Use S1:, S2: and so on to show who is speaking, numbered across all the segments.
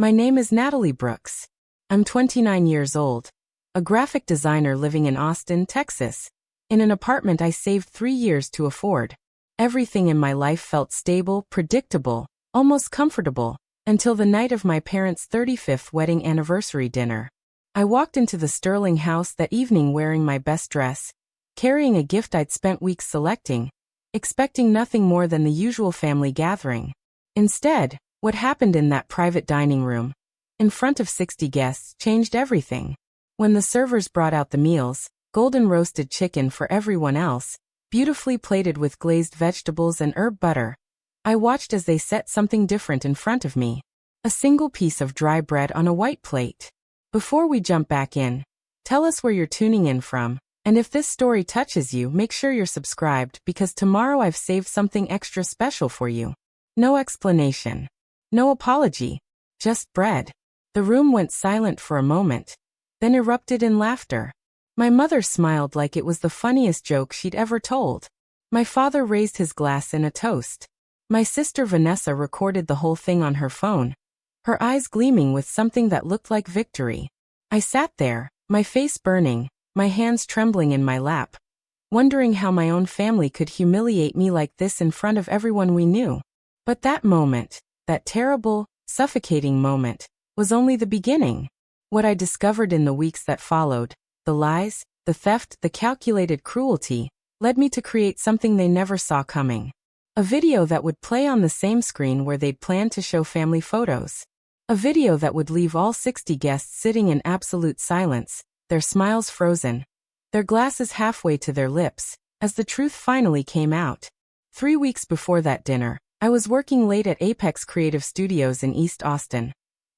S1: My name is Natalie Brooks. I'm 29 years old, a graphic designer living in Austin, Texas, in an apartment I saved 3 years to afford. Everything in my life felt stable, predictable, almost comfortable, until the night of my parents' 35th wedding anniversary dinner. I walked into the Sterling house that evening wearing my best dress, carrying a gift I'd spent weeks selecting, expecting nothing more than the usual family gathering. Instead, what happened in that private dining room, in front of 60 guests, changed everything. When the servers brought out the meals, golden roasted chicken for everyone else, beautifully plated with glazed vegetables and herb butter, I watched as they set something different in front of me. A single piece of dry bread on a white plate. Before we jump back in, tell us where you're tuning in from, and if this story touches you, make sure you're subscribed because tomorrow I've saved something extra special for you. No explanation. No apology. Just bread. The room went silent for a moment, then erupted in laughter. My mother smiled like it was the funniest joke she'd ever told. My father raised his glass in a toast. My sister Vanessa recorded the whole thing on her phone, her eyes gleaming with something that looked like victory. I sat there, my face burning, my hands trembling in my lap, wondering how my own family could humiliate me like this in front of everyone we knew. But that moment, that terrible, suffocating moment, was only the beginning. What I discovered in the weeks that followed, the lies, the theft, the calculated cruelty, led me to create something they never saw coming. A video that would play on the same screen where they'd planned to show family photos. A video that would leave all 60 guests sitting in absolute silence, their smiles frozen, their glasses halfway to their lips, as the truth finally came out. 3 weeks before that dinner, I was working late at Apex Creative Studios in East Austin,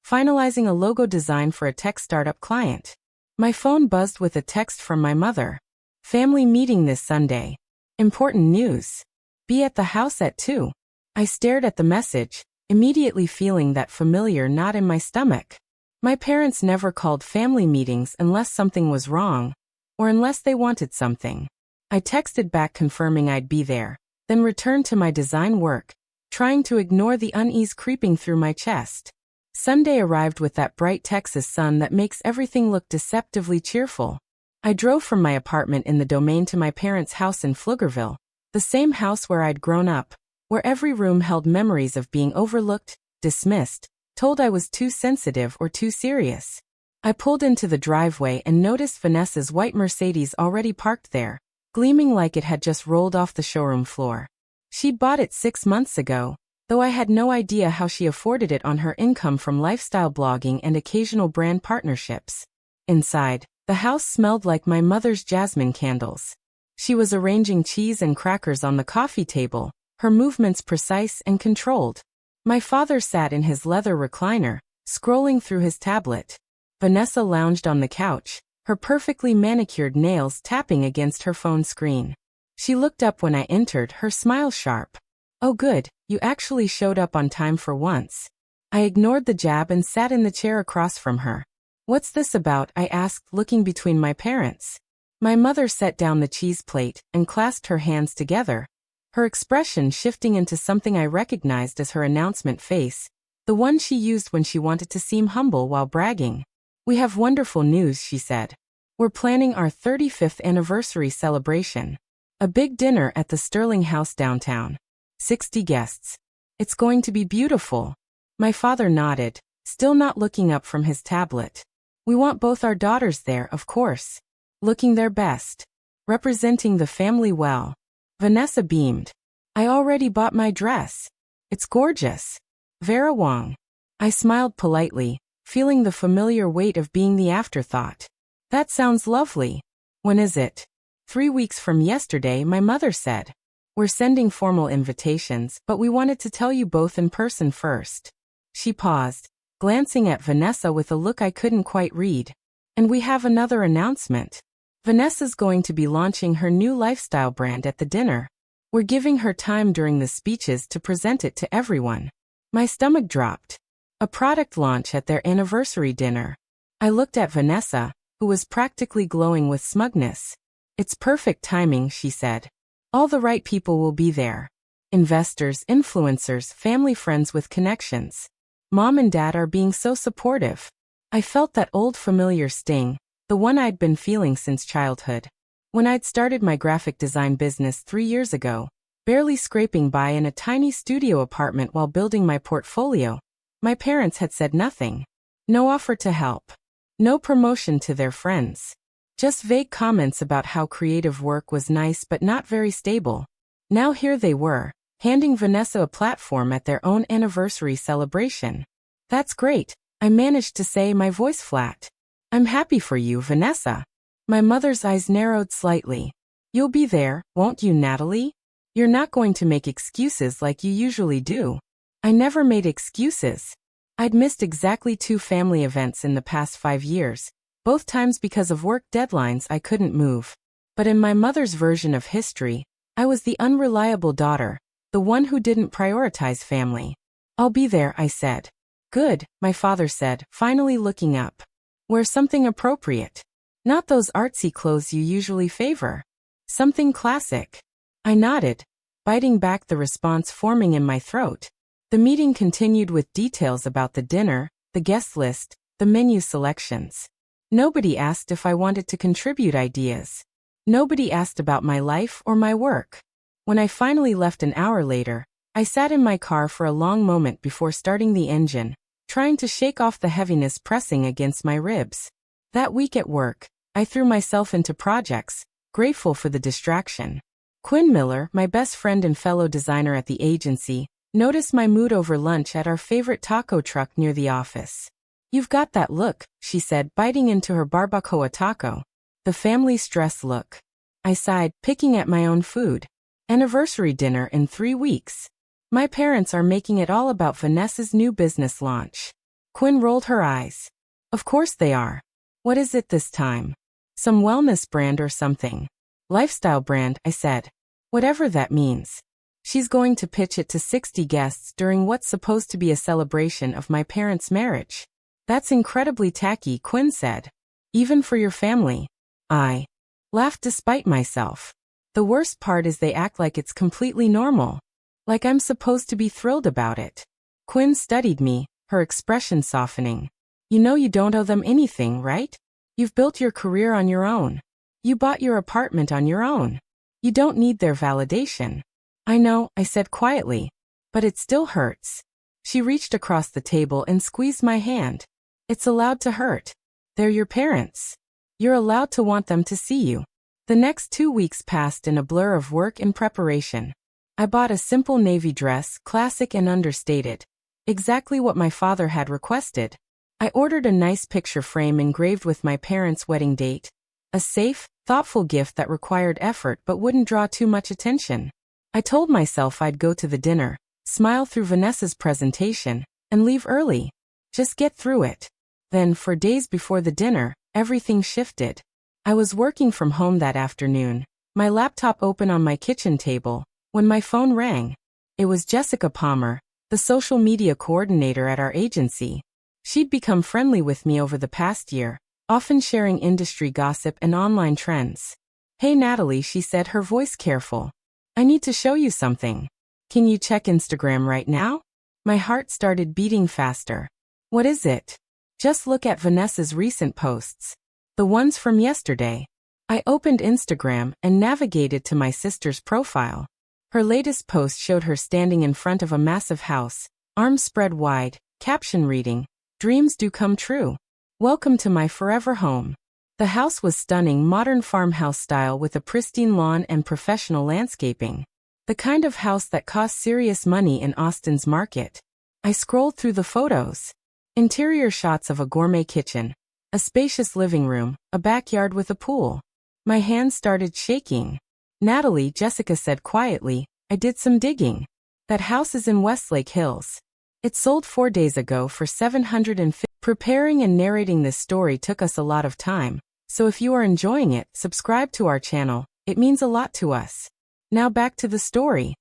S1: finalizing a logo design for a tech startup client. My phone buzzed with a text from my mother. Family meeting this Sunday. Important news. Be at the house at 2. I stared at the message, immediately feeling that familiar knot in my stomach. My parents never called family meetings unless something was wrong, or unless they wanted something. I texted back confirming I'd be there, then returned to my design work, trying to ignore the unease creeping through my chest. Sunday arrived with that bright Texas sun that makes everything look deceptively cheerful. I drove from my apartment in the Domain to my parents' house in Pflugerville, the same house where I'd grown up, where every room held memories of being overlooked, dismissed, told I was too sensitive or too serious. I pulled into the driveway and noticed Vanessa's white Mercedes already parked there, gleaming like it had just rolled off the showroom floor. She'd bought it 6 months ago, though I had no idea how she afforded it on her income from lifestyle blogging and occasional brand partnerships. Inside, the house smelled like my mother's jasmine candles. She was arranging cheese and crackers on the coffee table, her movements precise and controlled. My father sat in his leather recliner, scrolling through his tablet. Vanessa lounged on the couch, her perfectly manicured nails tapping against her phone screen. She looked up when I entered, her smile sharp. "Oh good, you actually showed up on time for once." I ignored the jab and sat in the chair across from her. "What's this about?" I asked, looking between my parents. My mother set down the cheese plate and clasped her hands together, her expression shifting into something I recognized as her announcement face, the one she used when she wanted to seem humble while bragging. "We have wonderful news," she said. "We're planning our 35th anniversary celebration. A big dinner at the Sterling house downtown. 60 guests. It's going to be beautiful." My father nodded, still not looking up from his tablet. "We want both our daughters there, of course. Looking their best. Representing the family well." Vanessa beamed. "I already bought my dress. It's gorgeous." "Vera Wong." I smiled politely, feeling the familiar weight of being the afterthought. "That sounds lovely. When is it?" 3 weeks from yesterday, my mother said. "We're sending formal invitations, but we wanted to tell you both in person first." She paused, glancing at Vanessa with a look I couldn't quite read. "And we have another announcement. Vanessa's going to be launching her new lifestyle brand at the dinner. We're giving her time during the speeches to present it to everyone." My stomach dropped. A product launch at their anniversary dinner. I looked at Vanessa, who was practically glowing with smugness. "It's perfect timing," she said. "All the right people will be there. Investors, influencers, family friends with connections." Mom and Dad are being so supportive. I felt that old familiar sting, the one I'd been feeling since childhood. When I'd started my graphic design business 3 years ago, barely scraping by in a tiny studio apartment while building my portfolio, my parents had said nothing. No offer to help. No promotion to their friends. Just vague comments about how creative work was nice but not very stable. Now here they were, handing Vanessa a platform at their own anniversary celebration. That's great, I managed to say, my voice flat. I'm happy for you, Vanessa. My mother's eyes narrowed slightly. You'll be there, won't you, Natalie? You're not going to make excuses like you usually do. I never made excuses. I'd missed exactly 2 family events in the past 5 years, both times because of work deadlines I couldn't move. But in my mother's version of history, I was the unreliable daughter, the one who didn't prioritize family. I'll be there, I said. Good, my father said, finally looking up. Wear something appropriate. Not those artsy clothes you usually favor. Something classic. I nodded, biting back the response forming in my throat. The meeting continued with details about the dinner, the guest list, the menu selections. Nobody asked if I wanted to contribute ideas. Nobody asked about my life or my work. When I finally left an hour later, I sat in my car for a long moment before starting the engine, trying to shake off the heaviness pressing against my ribs. That week at work, I threw myself into projects, grateful for the distraction. Quinn Miller, my best friend and fellow designer at the agency, noticed my mood over lunch at our favorite taco truck near the office. You've got that look, she said, biting into her barbacoa taco. The family stress look. I sighed, picking at my own food. Anniversary dinner in 3 weeks. My parents are making it all about Vanessa's new business launch. Quinn rolled her eyes. Of course they are. What is it this time? Some wellness brand or something? Lifestyle brand, I said. Whatever that means. She's going to pitch it to 60 guests during what's supposed to be a celebration of my parents' marriage. That's incredibly tacky, Quinn said. Even for your family. I laughed despite myself. The worst part is they act like it's completely normal. Like I'm supposed to be thrilled about it. Quinn studied me, her expression softening. You know you don't owe them anything, right? You've built your career on your own. You bought your apartment on your own. You don't need their validation. I know, I said quietly. But it still hurts. She reached across the table and squeezed my hand. It's allowed to hurt. They're your parents. You're allowed to want them to see you. The next 2 weeks passed in a blur of work and preparation. I bought a simple navy dress, classic and understated. Exactly what my father had requested. I ordered a nice picture frame engraved with my parents' wedding date. A safe, thoughtful gift that required effort but wouldn't draw too much attention. I told myself I'd go to the dinner, smile through Vanessa's presentation, and leave early. Just get through it. Then, for days before the dinner, everything shifted. I was working from home that afternoon, my laptop open on my kitchen table, when my phone rang. It was Jessica Palmer, the social media coordinator at our agency. She'd become friendly with me over the past year, often sharing industry gossip and online trends. Hey Natalie, she said, her voice careful. I need to show you something. Can you check Instagram right now? My heart started beating faster. What is it? Just look at Vanessa's recent posts. The ones from yesterday. I opened Instagram and navigated to my sister's profile. Her latest post showed her standing in front of a massive house, arms spread wide, caption reading, "Dreams do come true. Welcome to my forever home." The house was stunning, modern farmhouse style with a pristine lawn and professional landscaping. The kind of house that costs serious money in Austin's market. I scrolled through the photos. Interior shots of a gourmet kitchen, a spacious living room, a backyard with a pool. My hands started shaking. Natalie, Jessica said quietly, I did some digging. That house is in Westlake Hills. It sold 4 days ago for $750. Preparing and narrating this story took us a lot of time, so if you are enjoying it, subscribe to our channel, it means a lot to us. Now back to the story.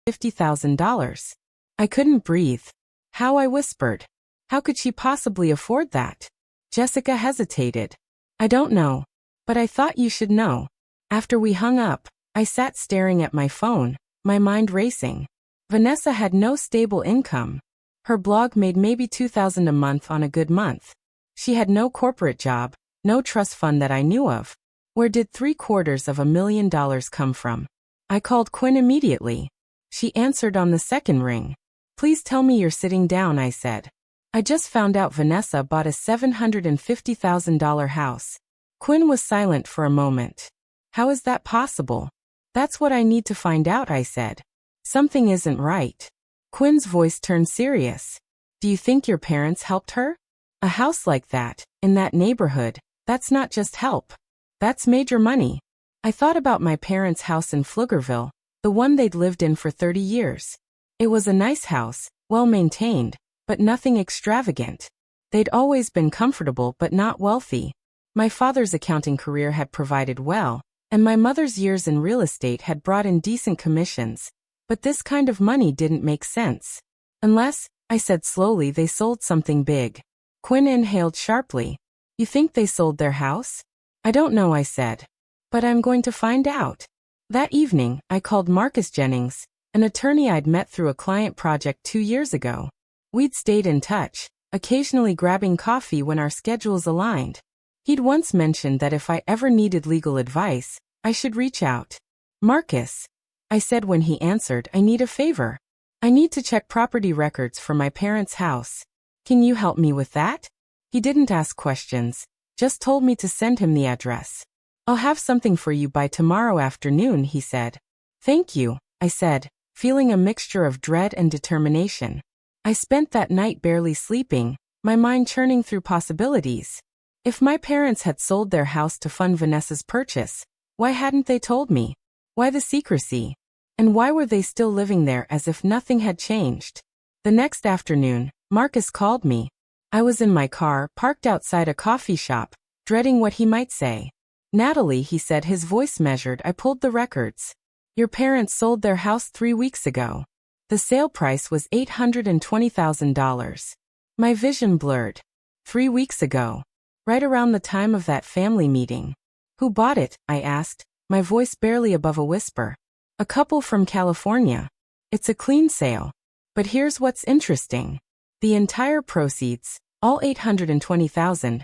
S1: $50,000. I couldn't breathe. How, I whispered. How could she possibly afford that? Jessica hesitated. I don't know. But I thought you should know. After we hung up, I sat staring at my phone, my mind racing. Vanessa had no stable income. Her blog made maybe $2,000 a month on a good month. She had no corporate job, no trust fund that I knew of. Where did $750,000 come from? I called Quinn immediately. She answered on the second ring. Please tell me you're sitting down, I said. I just found out Vanessa bought a $750,000 house. Quinn was silent for a moment. How is that possible? That's what I need to find out, I said. Something isn't right. Quinn's voice turned serious. Do you think your parents helped her? A house like that, in that neighborhood, that's not just help. That's major money. I thought about my parents' house in Pflugerville, the one they'd lived in for 30 years. It was a nice house, well maintained, but nothing extravagant. They'd always been comfortable but not wealthy. My father's accounting career had provided well, and my mother's years in real estate had brought in decent commissions. But this kind of money didn't make sense. Unless, I said slowly, they sold something big. Quinn inhaled sharply. You think they sold their house? I don't know, I said. But I'm going to find out. That evening, I called Marcus Jennings, an attorney I'd met through a client project 2 years ago. We'd stayed in touch, occasionally grabbing coffee when our schedules aligned. He'd once mentioned that if I ever needed legal advice, I should reach out. Marcus, I said when he answered, I need a favor. I need to check property records for my parents' house. Can you help me with that? He didn't ask questions, just told me to send him the address. I'll have something for you by tomorrow afternoon, he said. Thank you, I said, feeling a mixture of dread and determination. I spent that night barely sleeping, my mind churning through possibilities. If my parents had sold their house to fund Vanessa's purchase, why hadn't they told me? Why the secrecy? And why were they still living there as if nothing had changed? The next afternoon, Marcus called me. I was in my car, parked outside a coffee shop, dreading what he might say. Natalie, he said, his voice measured. I pulled the records. Your parents sold their house 3 weeks ago. The sale price was $820,000. My vision blurred. 3 weeks ago. Right around the time of that family meeting. Who bought it? I asked, my voice barely above a whisper. A couple from California. It's a clean sale. But here's what's interesting. The entire proceeds, all $820,000,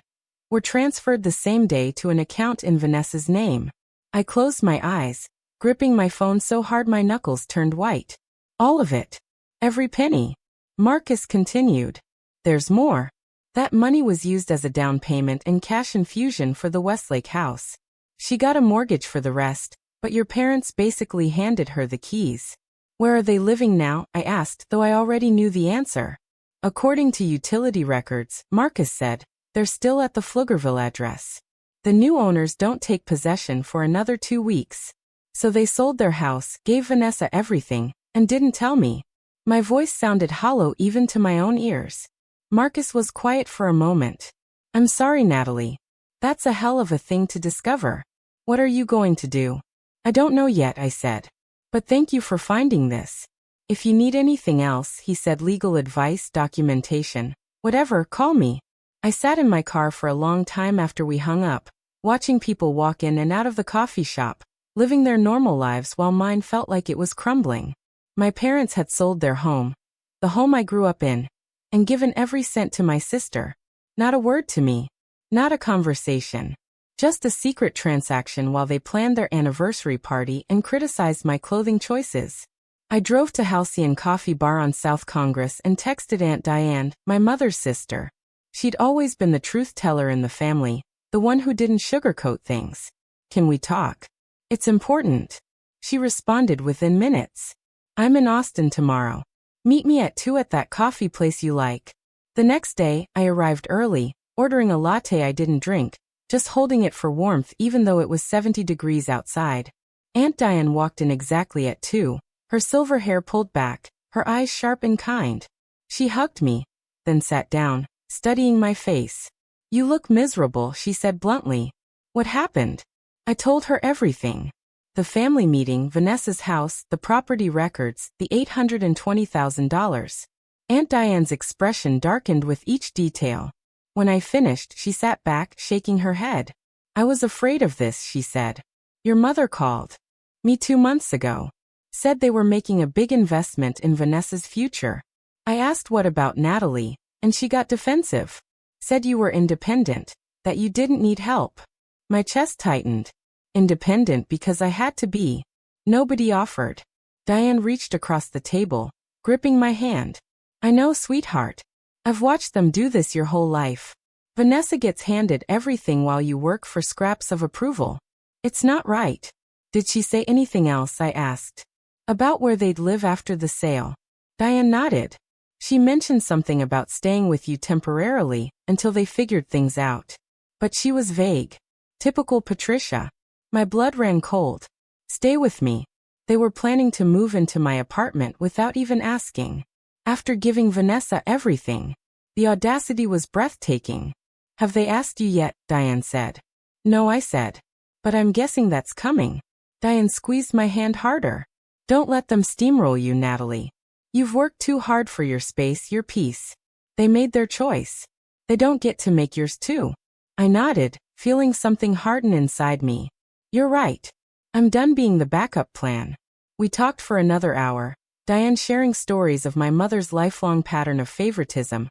S1: were transferred the same day to an account in Vanessa's name. I closed my eyes, gripping my phone so hard my knuckles turned white. All of it. Every penny. Marcus continued. There's more. That money was used as a down payment and cash infusion for the Westlake house. She got a mortgage for the rest, but your parents basically handed her the keys. Where are they living now? I asked, though I already knew the answer. According to utility records, Marcus said, they're still at the Pflugerville address. The new owners don't take possession for another 2 weeks. So they sold their house, gave Vanessa everything, and didn't tell me. My voice sounded hollow even to my own ears. Marcus was quiet for a moment. I'm sorry, Natalie. That's a hell of a thing to discover. What are you going to do? I don't know yet, I said. But thank you for finding this. If you need anything else, he said, legal advice, documentation, whatever, call me. I sat in my car for a long time after we hung up, watching people walk in and out of the coffee shop, living their normal lives while mine felt like it was crumbling. My parents had sold their home, the home I grew up in, and given every cent to my sister. Not a word to me. Not a conversation. Just a secret transaction while they planned their anniversary party and criticized my clothing choices. I drove to Halcyon Coffee Bar on South Congress and texted Aunt Diane, my mother's sister. She'd always been the truth teller in the family, the one who didn't sugarcoat things. Can we talk? It's important. She responded within minutes. I'm in Austin tomorrow. Meet me at 2 at that coffee place you like. The next day, I arrived early, ordering a latte I didn't drink, just holding it for warmth even though it was 70 degrees outside. Aunt Diane walked in exactly at 2, her silver hair pulled back, her eyes sharp and kind. She hugged me, then sat down, studying my face. You look miserable, she said bluntly. What happened? I told her everything. The family meeting, Vanessa's house, the property records, the $820,000. Aunt Diane's expression darkened with each detail. When I finished, she sat back, shaking her head. I was afraid of this, she said. Your mother called me 2 months ago. Said they were making a big investment in Vanessa's future. I asked what about Natalie, and she got defensive. Said you were independent, that you didn't need help. My chest tightened. Independent because I had to be. Nobody offered. Diane reached across the table, gripping my hand. I know, sweetheart. I've watched them do this your whole life. Vanessa gets handed everything while you work for scraps of approval. It's not right. Did she say anything else? I asked. About where they'd live after the sale. Diane nodded. She mentioned something about staying with you temporarily until they figured things out. But she was vague. Typical Patricia. My blood ran cold. Stay with me. They were planning to move into my apartment without even asking. After giving Vanessa everything. The audacity was breathtaking. Have they asked you yet? Diane said. No, I said. But I'm guessing that's coming. Diane squeezed my hand harder. Don't let them steamroll you, Natalie. You've worked too hard for your space, your peace. They made their choice. They don't get to make yours too. I nodded, feeling something harden inside me. You're right. I'm done being the backup plan. We talked for another hour, Diane sharing stories of my mother's lifelong pattern of favoritism.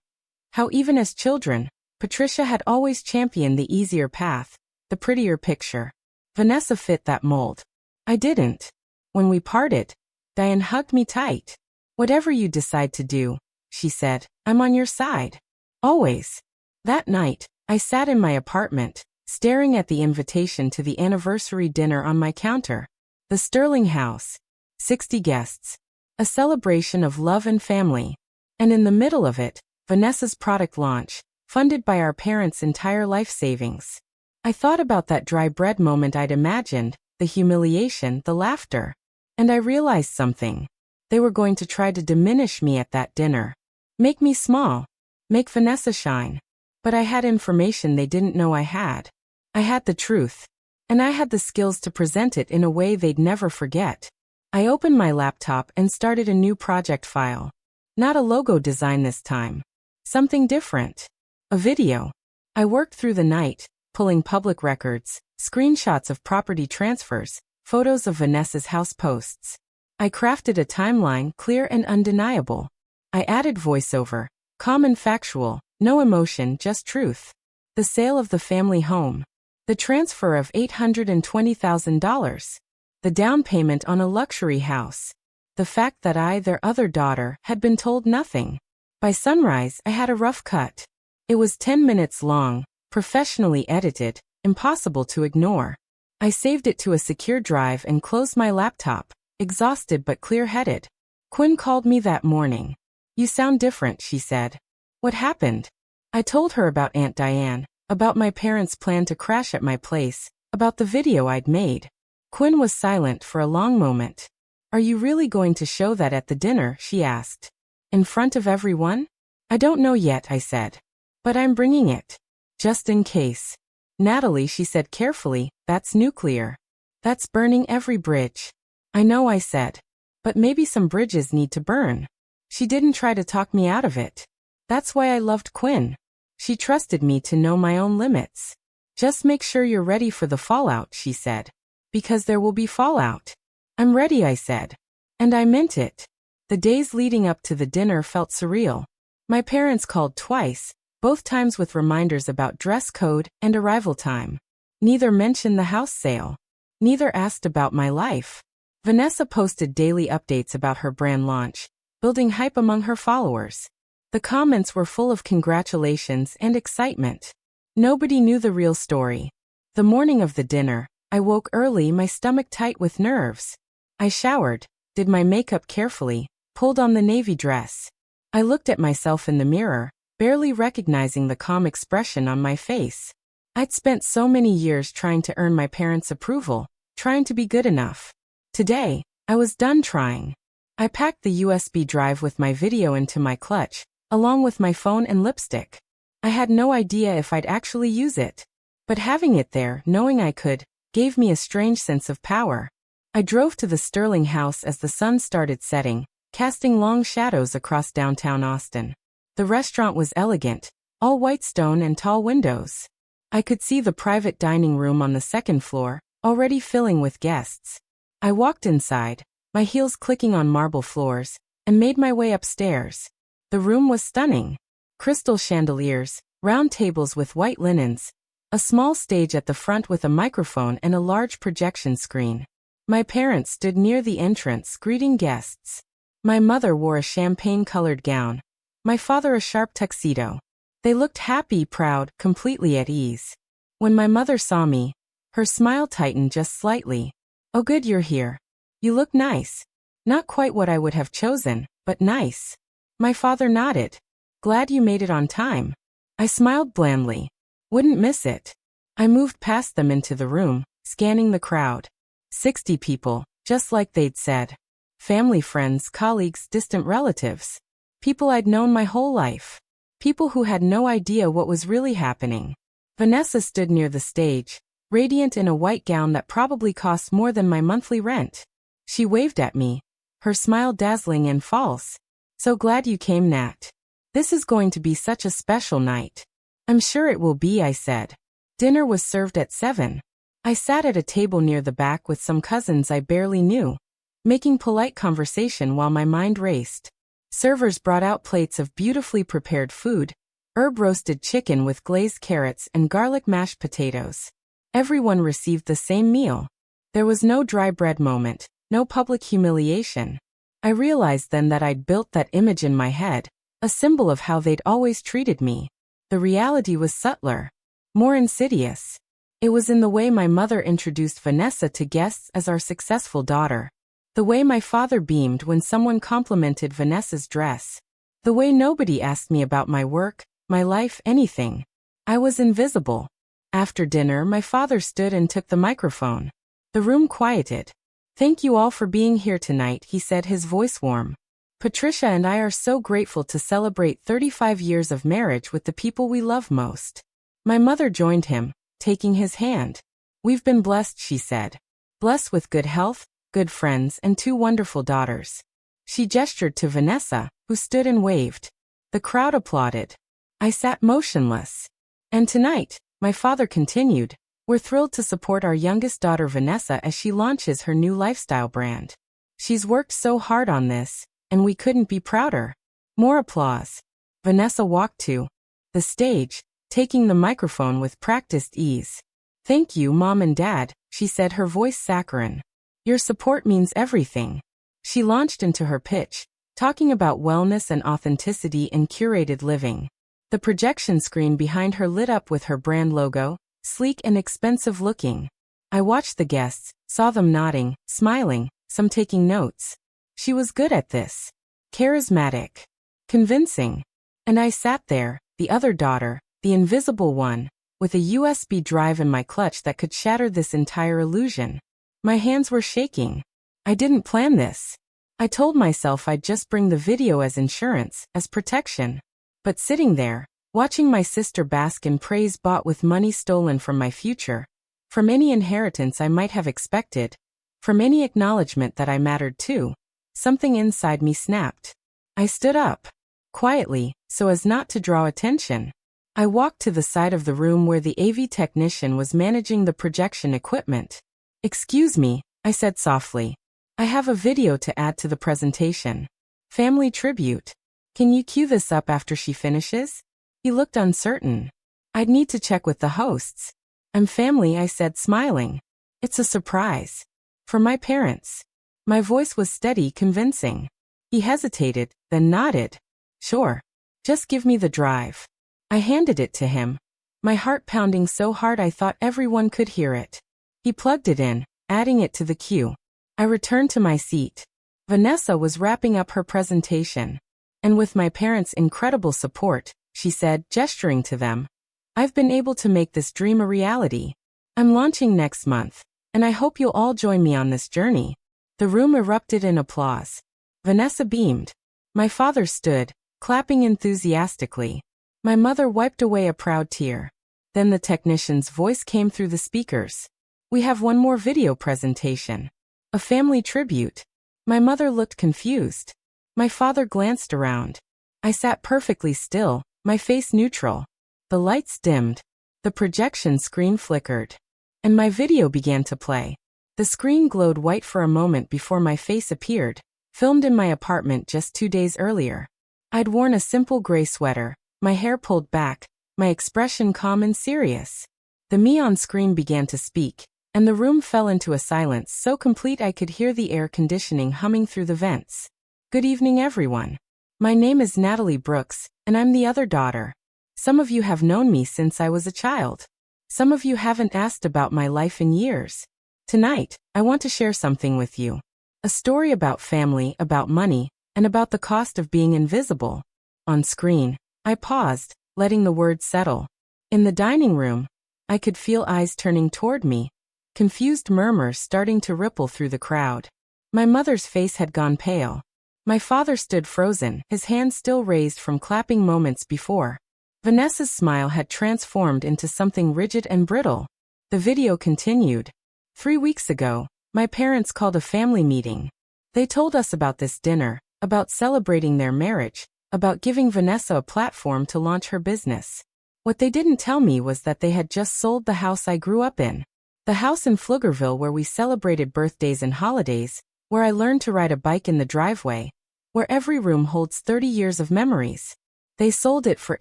S1: How even as children, Patricia had always championed the easier path, the prettier picture. Vanessa fit that mold. I didn't. When we parted, Diane hugged me tight. Whatever you decide to do, she said, I'm on your side. Always. That night, I sat in my apartment, staring at the invitation to the anniversary dinner on my counter. The Sterling House. 60 guests. A celebration of love and family. And in the middle of it, Vanessa's product launch, funded by our parents' entire life savings. I thought about that dry bread moment I'd imagined, the humiliation, the laughter. And I realized something. They were going to try to diminish me at that dinner. Make me small. Make Vanessa shine. But I had information they didn't know I had. I had the truth. And I had the skills to present it in a way they'd never forget. I opened my laptop and started a new project file. Not a logo design this time. Something different. A video. I worked through the night, pulling public records, screenshots of property transfers, photos of Vanessa's house posts. I crafted a timeline clear and undeniable. I added voiceover, calm and factual, no emotion, just truth. The sale of the family home. The transfer of $820,000. The down payment on a luxury house. The fact that I, their other daughter, had been told nothing. By sunrise, I had a rough cut. It was 10 minutes long, professionally edited, impossible to ignore. I saved it to a secure drive and closed my laptop. Exhausted but clear-headed. Quinn called me that morning. You sound different, she said. What happened? I told her about Aunt Diane, about my parents' plan to crash at my place, about the video I'd made. Quinn was silent for a long moment. Are you really going to show that at the dinner? She asked. In front of everyone? I don't know yet, I said. But I'm bringing it. Just in case. Natalie, she said carefully, that's nuclear. That's burning every bridge. I know, I said. But maybe some bridges need to burn. She didn't try to talk me out of it. That's why I loved Quinn. She trusted me to know my own limits. Just make sure you're ready for the fallout, she said. Because there will be fallout. I'm ready, I said. And I meant it. The days leading up to the dinner felt surreal. My parents called twice, both times with reminders about dress code and arrival time. Neither mentioned the house sale. Neither asked about my life. Vanessa posted daily updates about her brand launch, building hype among her followers. The comments were full of congratulations and excitement. Nobody knew the real story. The morning of the dinner, I woke early, my stomach tight with nerves. I showered, did my makeup carefully, pulled on the navy dress. I looked at myself in the mirror, barely recognizing the calm expression on my face. I'd spent so many years trying to earn my parents' approval, trying to be good enough. Today, I was done trying. I packed the USB drive with my video into my clutch, along with my phone and lipstick. I had no idea if I'd actually use it. But having it there, knowing I could, gave me a strange sense of power. I drove to the Sterling House as the sun started setting, casting long shadows across downtown Austin. The restaurant was elegant, all white stone and tall windows. I could see the private dining room on the second floor, already filling with guests. I walked inside, my heels clicking on marble floors, and made my way upstairs. The room was stunning. Crystal chandeliers, round tables with white linens, a small stage at the front with a microphone and a large projection screen. My parents stood near the entrance, greeting guests. My mother wore a champagne-colored gown. My father a sharp tuxedo. They looked happy, proud, completely at ease. When my mother saw me, her smile tightened just slightly. "Oh good, you're here. You look nice." Not quite what I would have chosen, but nice. My father nodded. "Glad you made it on time." I smiled blandly. Wouldn't miss it. I moved past them into the room, scanning the crowd. 60 people, just like they'd said. Family, friends, colleagues, distant relatives. People I'd known my whole life. People who had no idea what was really happening. Vanessa stood near the stage, radiant in a white gown that probably cost more than my monthly rent. She waved at me, her smile dazzling and false. "So glad you came, Nat. This is going to be such a special night." "I'm sure it will be," I said. Dinner was served at 7. I sat at a table near the back with some cousins I barely knew, making polite conversation while my mind raced. Servers brought out plates of beautifully prepared food, herb-roasted chicken with glazed carrots and garlic mashed potatoes. Everyone received the same meal. There was no dry bread moment, no public humiliation. I realized then that I'd built that image in my head, a symbol of how they'd always treated me. The reality was subtler, more insidious. It was in the way my mother introduced Vanessa to guests as our successful daughter. The way my father beamed when someone complimented Vanessa's dress. The way nobody asked me about my work, my life, anything. I was invisible. After dinner, my father stood and took the microphone. The room quieted. "Thank you all for being here tonight," he said, his voice warm. "Patricia and I are so grateful to celebrate 35 years of marriage with the people we love most." My mother joined him, taking his hand. "We've been blessed," she said. "Blessed with good health, good friends, and 2 wonderful daughters." She gestured to Vanessa, who stood and waved. The crowd applauded. I sat motionless. "And tonight," my father continued, "we're thrilled to support our youngest daughter Vanessa as she launches her new lifestyle brand. She's worked so hard on this, and we couldn't be prouder." More applause. Vanessa walked to the stage, taking the microphone with practiced ease. "Thank you, Mom and Dad," she said, her voice saccharine. "Your support means everything." She launched into her pitch, talking about wellness and authenticity and curated living. The projection screen behind her lit up with her brand logo, sleek and expensive looking. I watched the guests, saw them nodding, smiling, some taking notes. She was good at this. Charismatic. Convincing. And I sat there, the other daughter, the invisible one, with a USB drive in my clutch that could shatter this entire illusion. My hands were shaking. I didn't plan this. I told myself I'd just bring the video as insurance, as protection. But sitting there, watching my sister bask in praise bought with money stolen from my future, from any inheritance I might have expected, from any acknowledgement that I mattered too, something inside me snapped. I stood up. Quietly, so as not to draw attention. I walked to the side of the room where the AV technician was managing the projection equipment. "Excuse me," I said softly. "I have a video to add to the presentation. Family tribute. Can you cue this up after she finishes?" He looked uncertain. "I'd need to check with the hosts." "I'm family," I said, smiling. "It's a surprise. For my parents." My voice was steady, convincing. He hesitated, then nodded. "Sure. Just give me the drive." I handed it to him, my heart pounding so hard I thought everyone could hear it. He plugged it in, adding it to the queue. I returned to my seat. Vanessa was wrapping up her presentation. And with my parents' incredible support, she said, gesturing to them, "I've been able to make this dream a reality. I'm launching next month, and I hope you'll all join me on this journey." The room erupted in applause. Vanessa beamed. My father stood, clapping enthusiastically. My mother wiped away a proud tear. Then the technician's voice came through the speakers. "We have one more video presentation. A family tribute." My mother looked confused. My father glanced around. I sat perfectly still, my face neutral. The lights dimmed. The projection screen flickered. And my video began to play. The screen glowed white for a moment before my face appeared, filmed in my apartment just 2 days earlier. I'd worn a simple gray sweater, my hair pulled back, my expression calm and serious. The me on screen began to speak, and the room fell into a silence so complete I could hear the air conditioning humming through the vents. Good evening, everyone. My name is Natalie Brooks, and I'm the other daughter. Some of you have known me since I was a child. Some of you haven't asked about my life in years. Tonight, I want to share something with you. A story about family, about money, and about the cost of being invisible. On screen, I paused, letting the words settle. In the dining room, I could feel eyes turning toward me, confused murmurs starting to ripple through the crowd. My mother's face had gone pale. My father stood frozen, his hands still raised from clapping moments before. Vanessa's smile had transformed into something rigid and brittle. The video continued. 3 weeks ago, my parents called a family meeting. They told us about this dinner, about celebrating their marriage, about giving Vanessa a platform to launch her business. What they didn't tell me was that they had just sold the house I grew up in. The house in Pflugerville where we celebrated birthdays and holidays, where I learned to ride a bike in the driveway, where every room holds 30 years of memories. They sold it for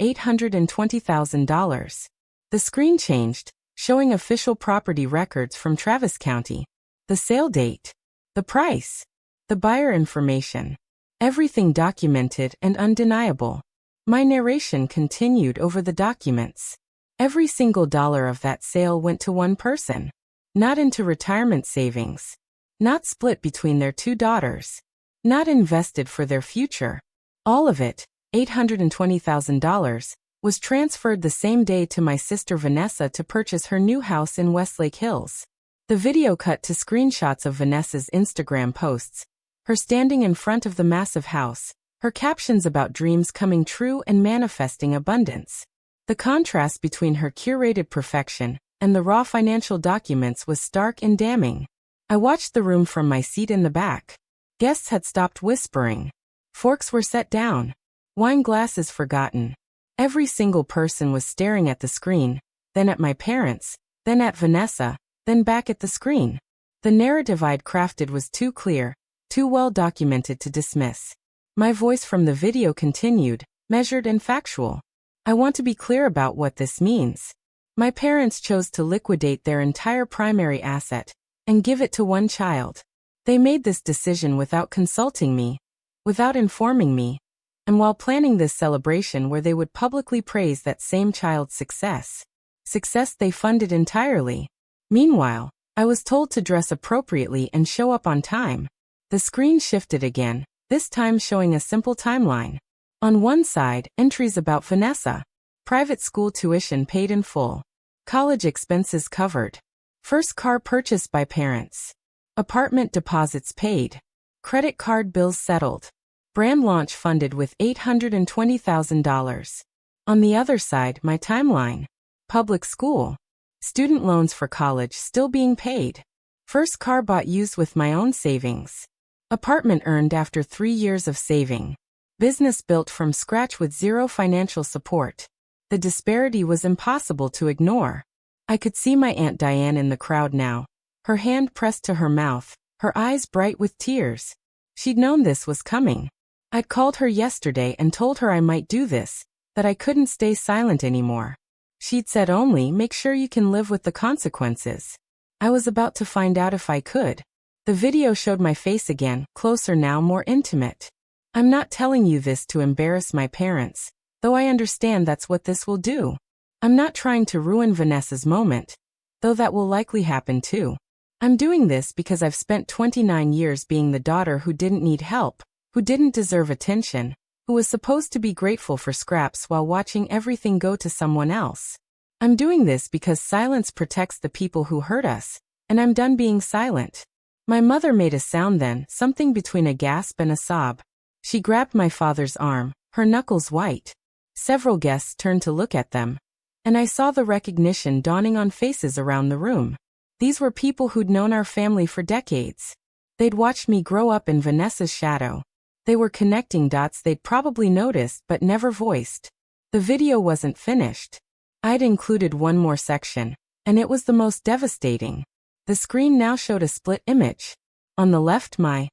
S1: $820,000. The screen changed, showing official property records from Travis County. The sale date. The price. The buyer information. Everything documented and undeniable. My narration continued over the documents. Every single dollar of that sale went to one person. Not into retirement savings. Not split between their 2 daughters. Not invested for their future. All of it, $820,000, was transferred the same day to my sister Vanessa to purchase her new house in Westlake Hills. The video cut to screenshots of Vanessa's Instagram posts, her standing in front of the massive house, her captions about dreams coming true and manifesting abundance. The contrast between her curated perfection and the raw financial documents was stark and damning. I watched the room from my seat in the back. Guests had stopped whispering. Forks were set down. Wine glasses forgotten. Every single person was staring at the screen, then at my parents, then at Vanessa, then back at the screen. The narrative I'd crafted was too clear, too well documented to dismiss. My voice from the video continued, measured and factual. I want to be clear about what this means. My parents chose to liquidate their entire primary asset and give it to one child. They made this decision without consulting me, without informing me, and while planning this celebration where they would publicly praise that same child's success. Success they funded entirely. Meanwhile, I was told to dress appropriately and show up on time. The screen shifted again, this time showing a simple timeline. On one side, entries about Vanessa. Private school tuition paid in full. College expenses covered. First car purchased by parents. Apartment deposits paid. Credit card bills settled. Brand launch funded with $820,000. On the other side, my timeline. Public school. Student loans for college still being paid. First car bought used with my own savings. Apartment earned after 3 years of saving. Business built from scratch with zero financial support. The disparity was impossible to ignore. I could see my Aunt Diane in the crowd now, her hand pressed to her mouth, her eyes bright with tears. She'd known this was coming. I'd called her yesterday and told her I might do this, that I couldn't stay silent anymore. She'd said only, make sure you can live with the consequences. I was about to find out if I could. The video showed my face again, closer now, more intimate. I'm not telling you this to embarrass my parents, though I understand that's what this will do. I'm not trying to ruin Vanessa's moment, though that will likely happen too. I'm doing this because I've spent 29 years being the daughter who didn't need help, who didn't deserve attention, who was supposed to be grateful for scraps while watching everything go to someone else. I'm doing this because silence protects the people who hurt us, and I'm done being silent. My mother made a sound then, something between a gasp and a sob. She grabbed my father's arm, her knuckles white. Several guests turned to look at them, and I saw the recognition dawning on faces around the room. These were people who'd known our family for decades. They'd watched me grow up in Vanessa's shadow. They were connecting dots they'd probably noticed but never voiced. The video wasn't finished. I'd included one more section, and it was the most devastating. The screen now showed a split image. On the left, my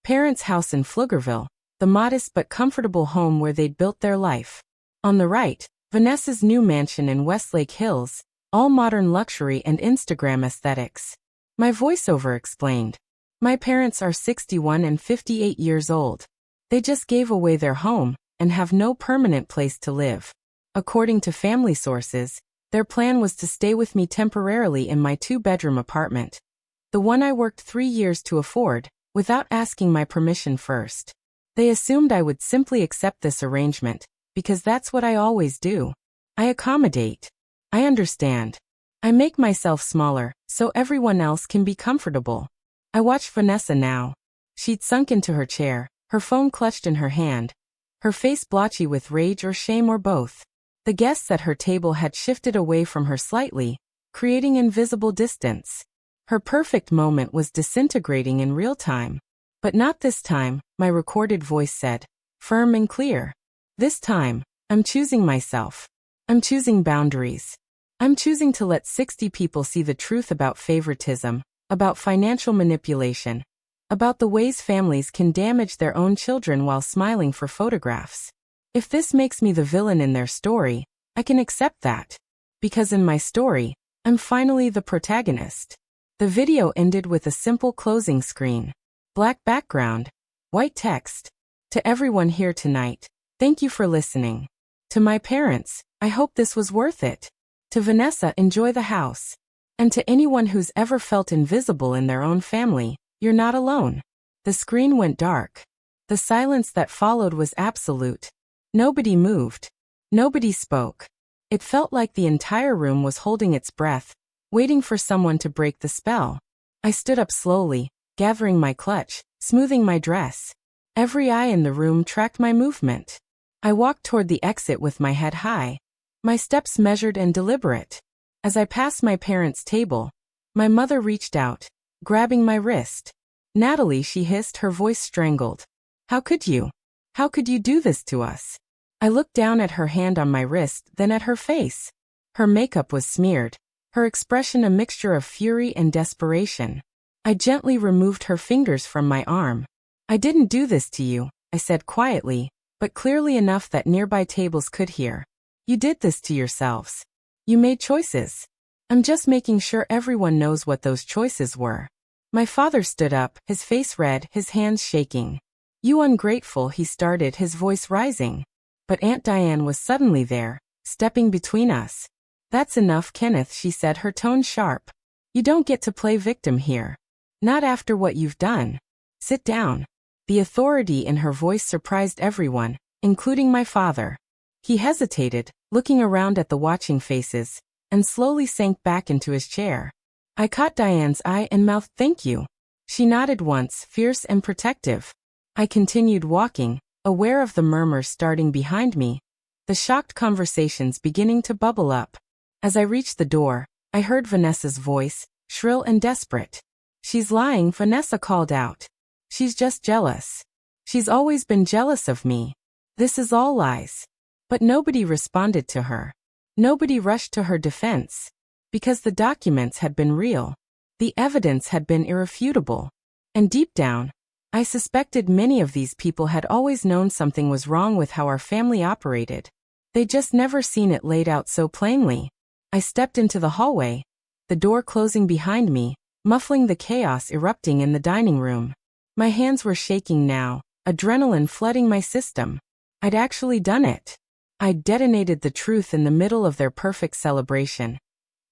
S1: parents' house in Pflugerville. the modest but comfortable home where they'd built their life. On the right, Vanessa's new mansion in Westlake Hills, all modern luxury and Instagram aesthetics. My voiceover explained. My parents are 61 and 58 years old. They just gave away their home and have no permanent place to live. According to family sources, their plan was to stay with me temporarily in my 2-bedroom apartment, the one I worked 3 years to afford, without asking my permission first. They assumed I would simply accept this arrangement, because that's what I always do. I accommodate. I understand. I make myself smaller, so everyone else can be comfortable. I watched Vanessa now. She'd sunk into her chair, her phone clutched in her hand, her face blotchy with rage or shame or both. The guests at her table had shifted away from her slightly, creating invisible distance. Her perfect moment was disintegrating in real time. But not this time, my recorded voice said, firm and clear. This time, I'm choosing myself. I'm choosing boundaries. I'm choosing to let 60 people see the truth about favoritism, about financial manipulation, about the ways families can damage their own children while smiling for photographs. If this makes me the villain in their story, I can accept that. Because in my story, I'm finally the protagonist. The video ended with a simple closing screen. Black background, white text. To everyone here tonight, thank you for listening. To my parents, I hope this was worth it. To Vanessa, enjoy the house. And to anyone who's ever felt invisible in their own family, you're not alone. The screen went dark. The silence that followed was absolute. Nobody moved. Nobody spoke. It felt like the entire room was holding its breath, waiting for someone to break the spell. I stood up slowly, gathering my clutch, smoothing my dress. Every eye in the room tracked my movement. I walked toward the exit with my head high, my steps measured and deliberate. As I passed my parents' table, my mother reached out, grabbing my wrist. Natalie, she hissed, her voice strangled. How could you? How could you do this to us? I looked down at her hand on my wrist, then at her face. Her makeup was smeared, her expression a mixture of fury and desperation. I gently removed her fingers from my arm. I didn't do this to you, I said quietly, but clearly enough that nearby tables could hear. You did this to yourselves. You made choices. I'm just making sure everyone knows what those choices were. My father stood up, his face red, his hands shaking. You ungrateful, he started, his voice rising. But Aunt Diane was suddenly there, stepping between us. That's enough, Kenneth, she said, her tone sharp. You don't get to play victim here. Not after what you've done. Sit down. The authority in her voice surprised everyone, including my father. He hesitated, looking around at the watching faces, and slowly sank back into his chair. I caught Diane's eye and mouthed, thank you. She nodded once, fierce and protective. I continued walking, aware of the murmurs starting behind me, the shocked conversations beginning to bubble up. As I reached the door, I heard Vanessa's voice, shrill and desperate. She's lying, Vanessa called out. She's just jealous. She's always been jealous of me. This is all lies. But nobody responded to her. Nobody rushed to her defense. Because the documents had been real. The evidence had been irrefutable. And deep down, I suspected many of these people had always known something was wrong with how our family operated. They'd just never seen it laid out so plainly. I stepped into the hallway, the door closing behind me, muffling the chaos erupting in the dining room. My hands were shaking now, adrenaline flooding my system. I'd actually done it. I'd detonated the truth in the middle of their perfect celebration.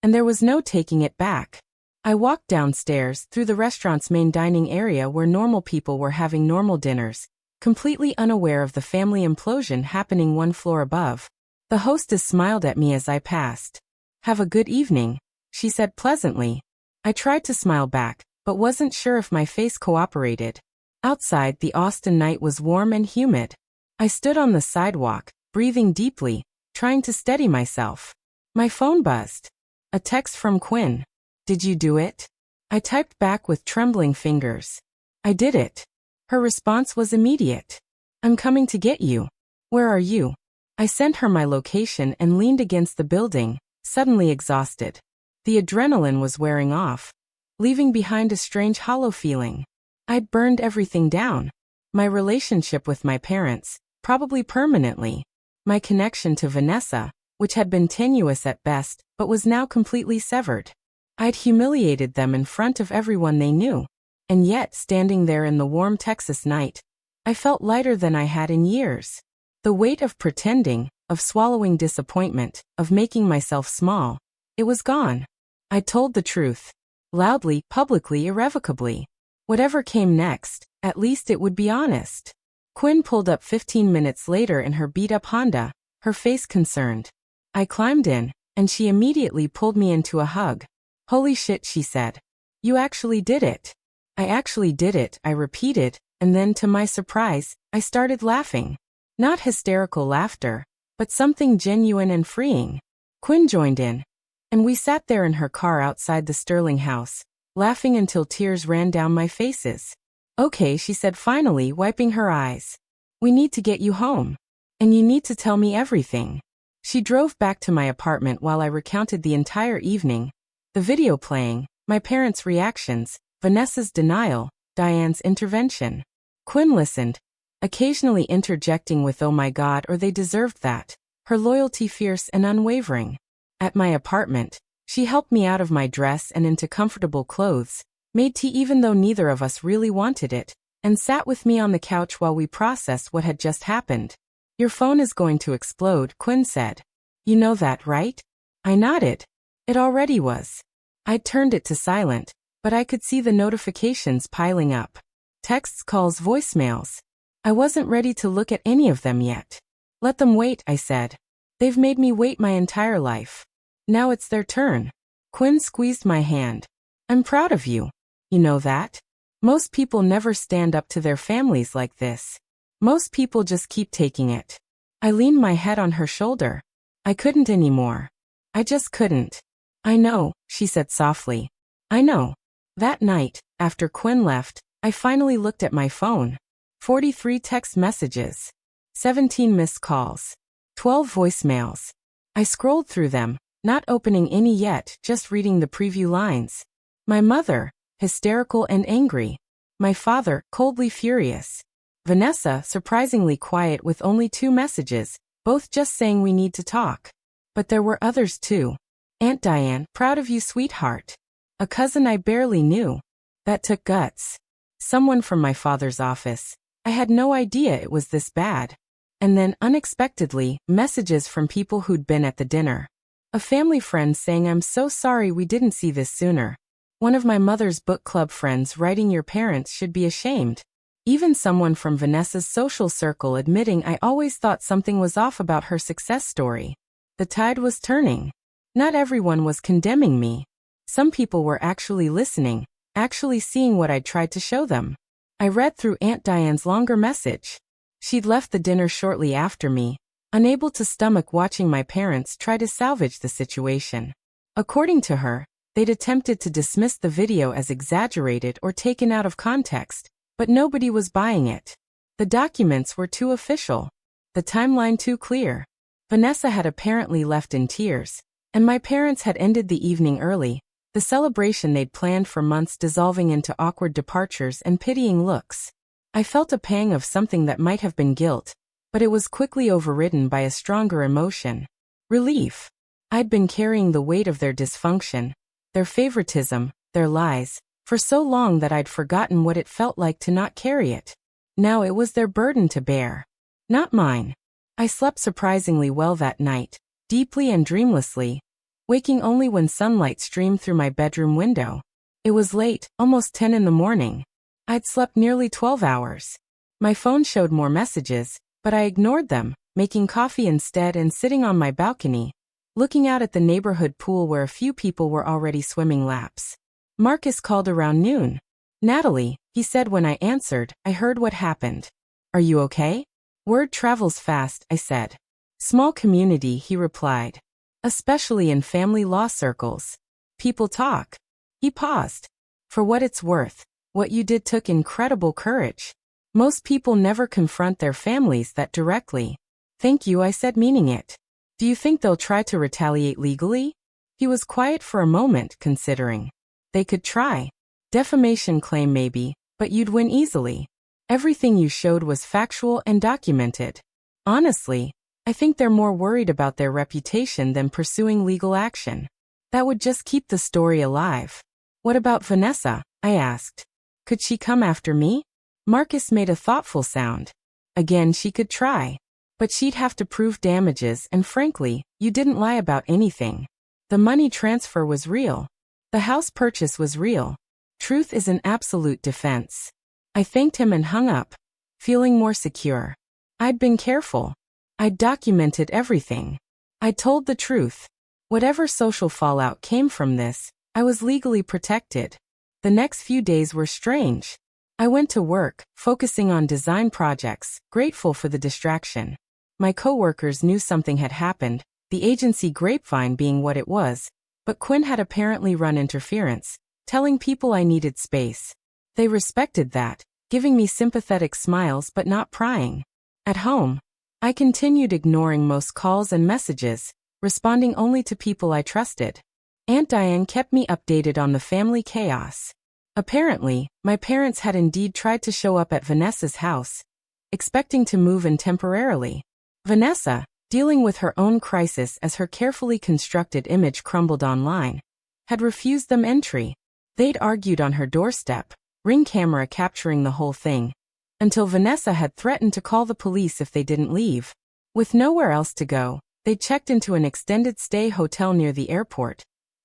S1: And there was no taking it back. I walked downstairs, through the restaurant's main dining area where normal people were having normal dinners, completely unaware of the family implosion happening one floor above. The hostess smiled at me as I passed. Have a good evening, she said pleasantly. I tried to smile back, but wasn't sure if my face cooperated. Outside, the Austin night was warm and humid. I stood on the sidewalk, breathing deeply, trying to steady myself. My phone buzzed. A text from Quinn. Did you do it? I typed back with trembling fingers. I did it. Her response was immediate. I'm coming to get you. Where are you? I sent her my location and leaned against the building, suddenly exhausted. The adrenaline was wearing off, leaving behind a strange hollow feeling. I'd burned everything down. My relationship with my parents, probably permanently. My connection to Vanessa, which had been tenuous at best, but was now completely severed. I'd humiliated them in front of everyone they knew. And yet, standing there in the warm Texas night, I felt lighter than I had in years. The weight of pretending, of swallowing disappointment, of making myself small, it was gone. I told the truth. Loudly, publicly, irrevocably. Whatever came next, at least it would be honest. Quinn pulled up 15 minutes later in her beat-up Honda, her face concerned. I climbed in, and she immediately pulled me into a hug. "Holy shit," she said. "You actually did it." "I actually did it," I repeated, and then to my surprise, I started laughing. Not hysterical laughter, but something genuine and freeing. Quinn joined in, and we sat there in her car outside the Sterling house, laughing until tears ran down my faces. "Okay," she said finally, wiping her eyes. "We need to get you home. And you need to tell me everything." She drove back to my apartment while I recounted the entire evening. The video playing, my parents' reactions, Vanessa's denial, Diane's intervention. Quinn listened, occasionally interjecting with "oh my God" or "they deserved that," her loyalty fierce and unwavering. At my apartment, she helped me out of my dress and into comfortable clothes, made tea even though neither of us really wanted it, and sat with me on the couch while we processed what had just happened. "Your phone is going to explode," Quinn said. "You know that, right?" I nodded. It already was. I'd turned it to silent, but I could see the notifications piling up. Texts, calls, voicemails. I wasn't ready to look at any of them yet. "Let them wait," I said. "They've made me wait my entire life. Now it's their turn." Quinn squeezed my hand. "I'm proud of you. You know that? Most people never stand up to their families like this. Most people just keep taking it." I leaned my head on her shoulder. I couldn't anymore. I just couldn't. "I know," she said softly. "I know." That night, after Quinn left, I finally looked at my phone. 43 text messages. 17 missed calls. 12 voicemails. I scrolled through them, not opening any yet, just reading the preview lines. My mother, hysterical and angry. My father, coldly furious. Vanessa, surprisingly quiet with only 2 messages, both just saying we need to talk. But there were others too. Aunt Diane, proud of you, sweetheart. A cousin I barely knew. That took guts. Someone from my father's office. I had no idea it was this bad. And then, unexpectedly, messages from people who'd been at the dinner. A family friend saying "I'm so sorry we didn't see this sooner." One of my mother's book club friends writing "your parents should be ashamed." Even someone from Vanessa's social circle admitting I always thought something was off about her success story. The tide was turning. Not everyone was condemning me. Some people were actually listening, actually seeing what I'd tried to show them. I read through Aunt Diane's longer message. She'd left the dinner shortly after me, unable to stomach watching my parents try to salvage the situation. According to her, they'd attempted to dismiss the video as exaggerated or taken out of context, but nobody was buying it. The documents were too official. The timeline too clear. Vanessa had apparently left in tears, and my parents had ended the evening early, the celebration they'd planned for months dissolving into awkward departures and pitying looks. I felt a pang of something that might have been guilt, but it was quickly overridden by a stronger emotion. Relief. I'd been carrying the weight of their dysfunction, their favoritism, their lies, for so long that I'd forgotten what it felt like to not carry it. Now it was their burden to bear. Not mine. I slept surprisingly well that night, deeply and dreamlessly, waking only when sunlight streamed through my bedroom window. It was late, almost 10 in the morning. I'd slept nearly 12 hours. My phone showed more messages, but I ignored them, making coffee instead and sitting on my balcony, looking out at the neighborhood pool where a few people were already swimming laps. Marcus called around noon. "Natalie," he said when I answered, "I heard what happened. Are you okay?" "Word travels fast," I said. "Small community," he replied. "Especially in family law circles. People talk." He paused. "For what it's worth, what you did took incredible courage. Most people never confront their families that directly." "Thank you," I said, meaning it. "Do you think they'll try to retaliate legally?" He was quiet for a moment, considering. "They could try. Defamation claim maybe, but you'd win easily." Everything you showed was factual and documented. Honestly, I think they're more worried about their reputation than pursuing legal action. That would just keep the story alive. What about Vanessa? I asked. Could she come after me? Marcus made a thoughtful sound. Again, she could try. But she'd have to prove damages, and frankly, you didn't lie about anything. The money transfer was real. The house purchase was real. Truth is an absolute defense. I thanked him and hung up, feeling more secure. I'd been careful. I'd documented everything. I told the truth. Whatever social fallout came from this, I was legally protected. The next few days were strange. I went to work, focusing on design projects, grateful for the distraction. My coworkers knew something had happened, the agency grapevine being what it was, but Quinn had apparently run interference, telling people I needed space. They respected that, giving me sympathetic smiles but not prying. At home, I continued ignoring most calls and messages, responding only to people I trusted. Aunt Diane kept me updated on the family chaos. Apparently, my parents had indeed tried to show up at Vanessa's house, expecting to move in temporarily. Vanessa, dealing with her own crisis as her carefully constructed image crumbled online, had refused them entry. They'd argued on her doorstep, Ring camera capturing the whole thing, until Vanessa had threatened to call the police if they didn't leave. With nowhere else to go, they checked into an extended stay hotel near the airport,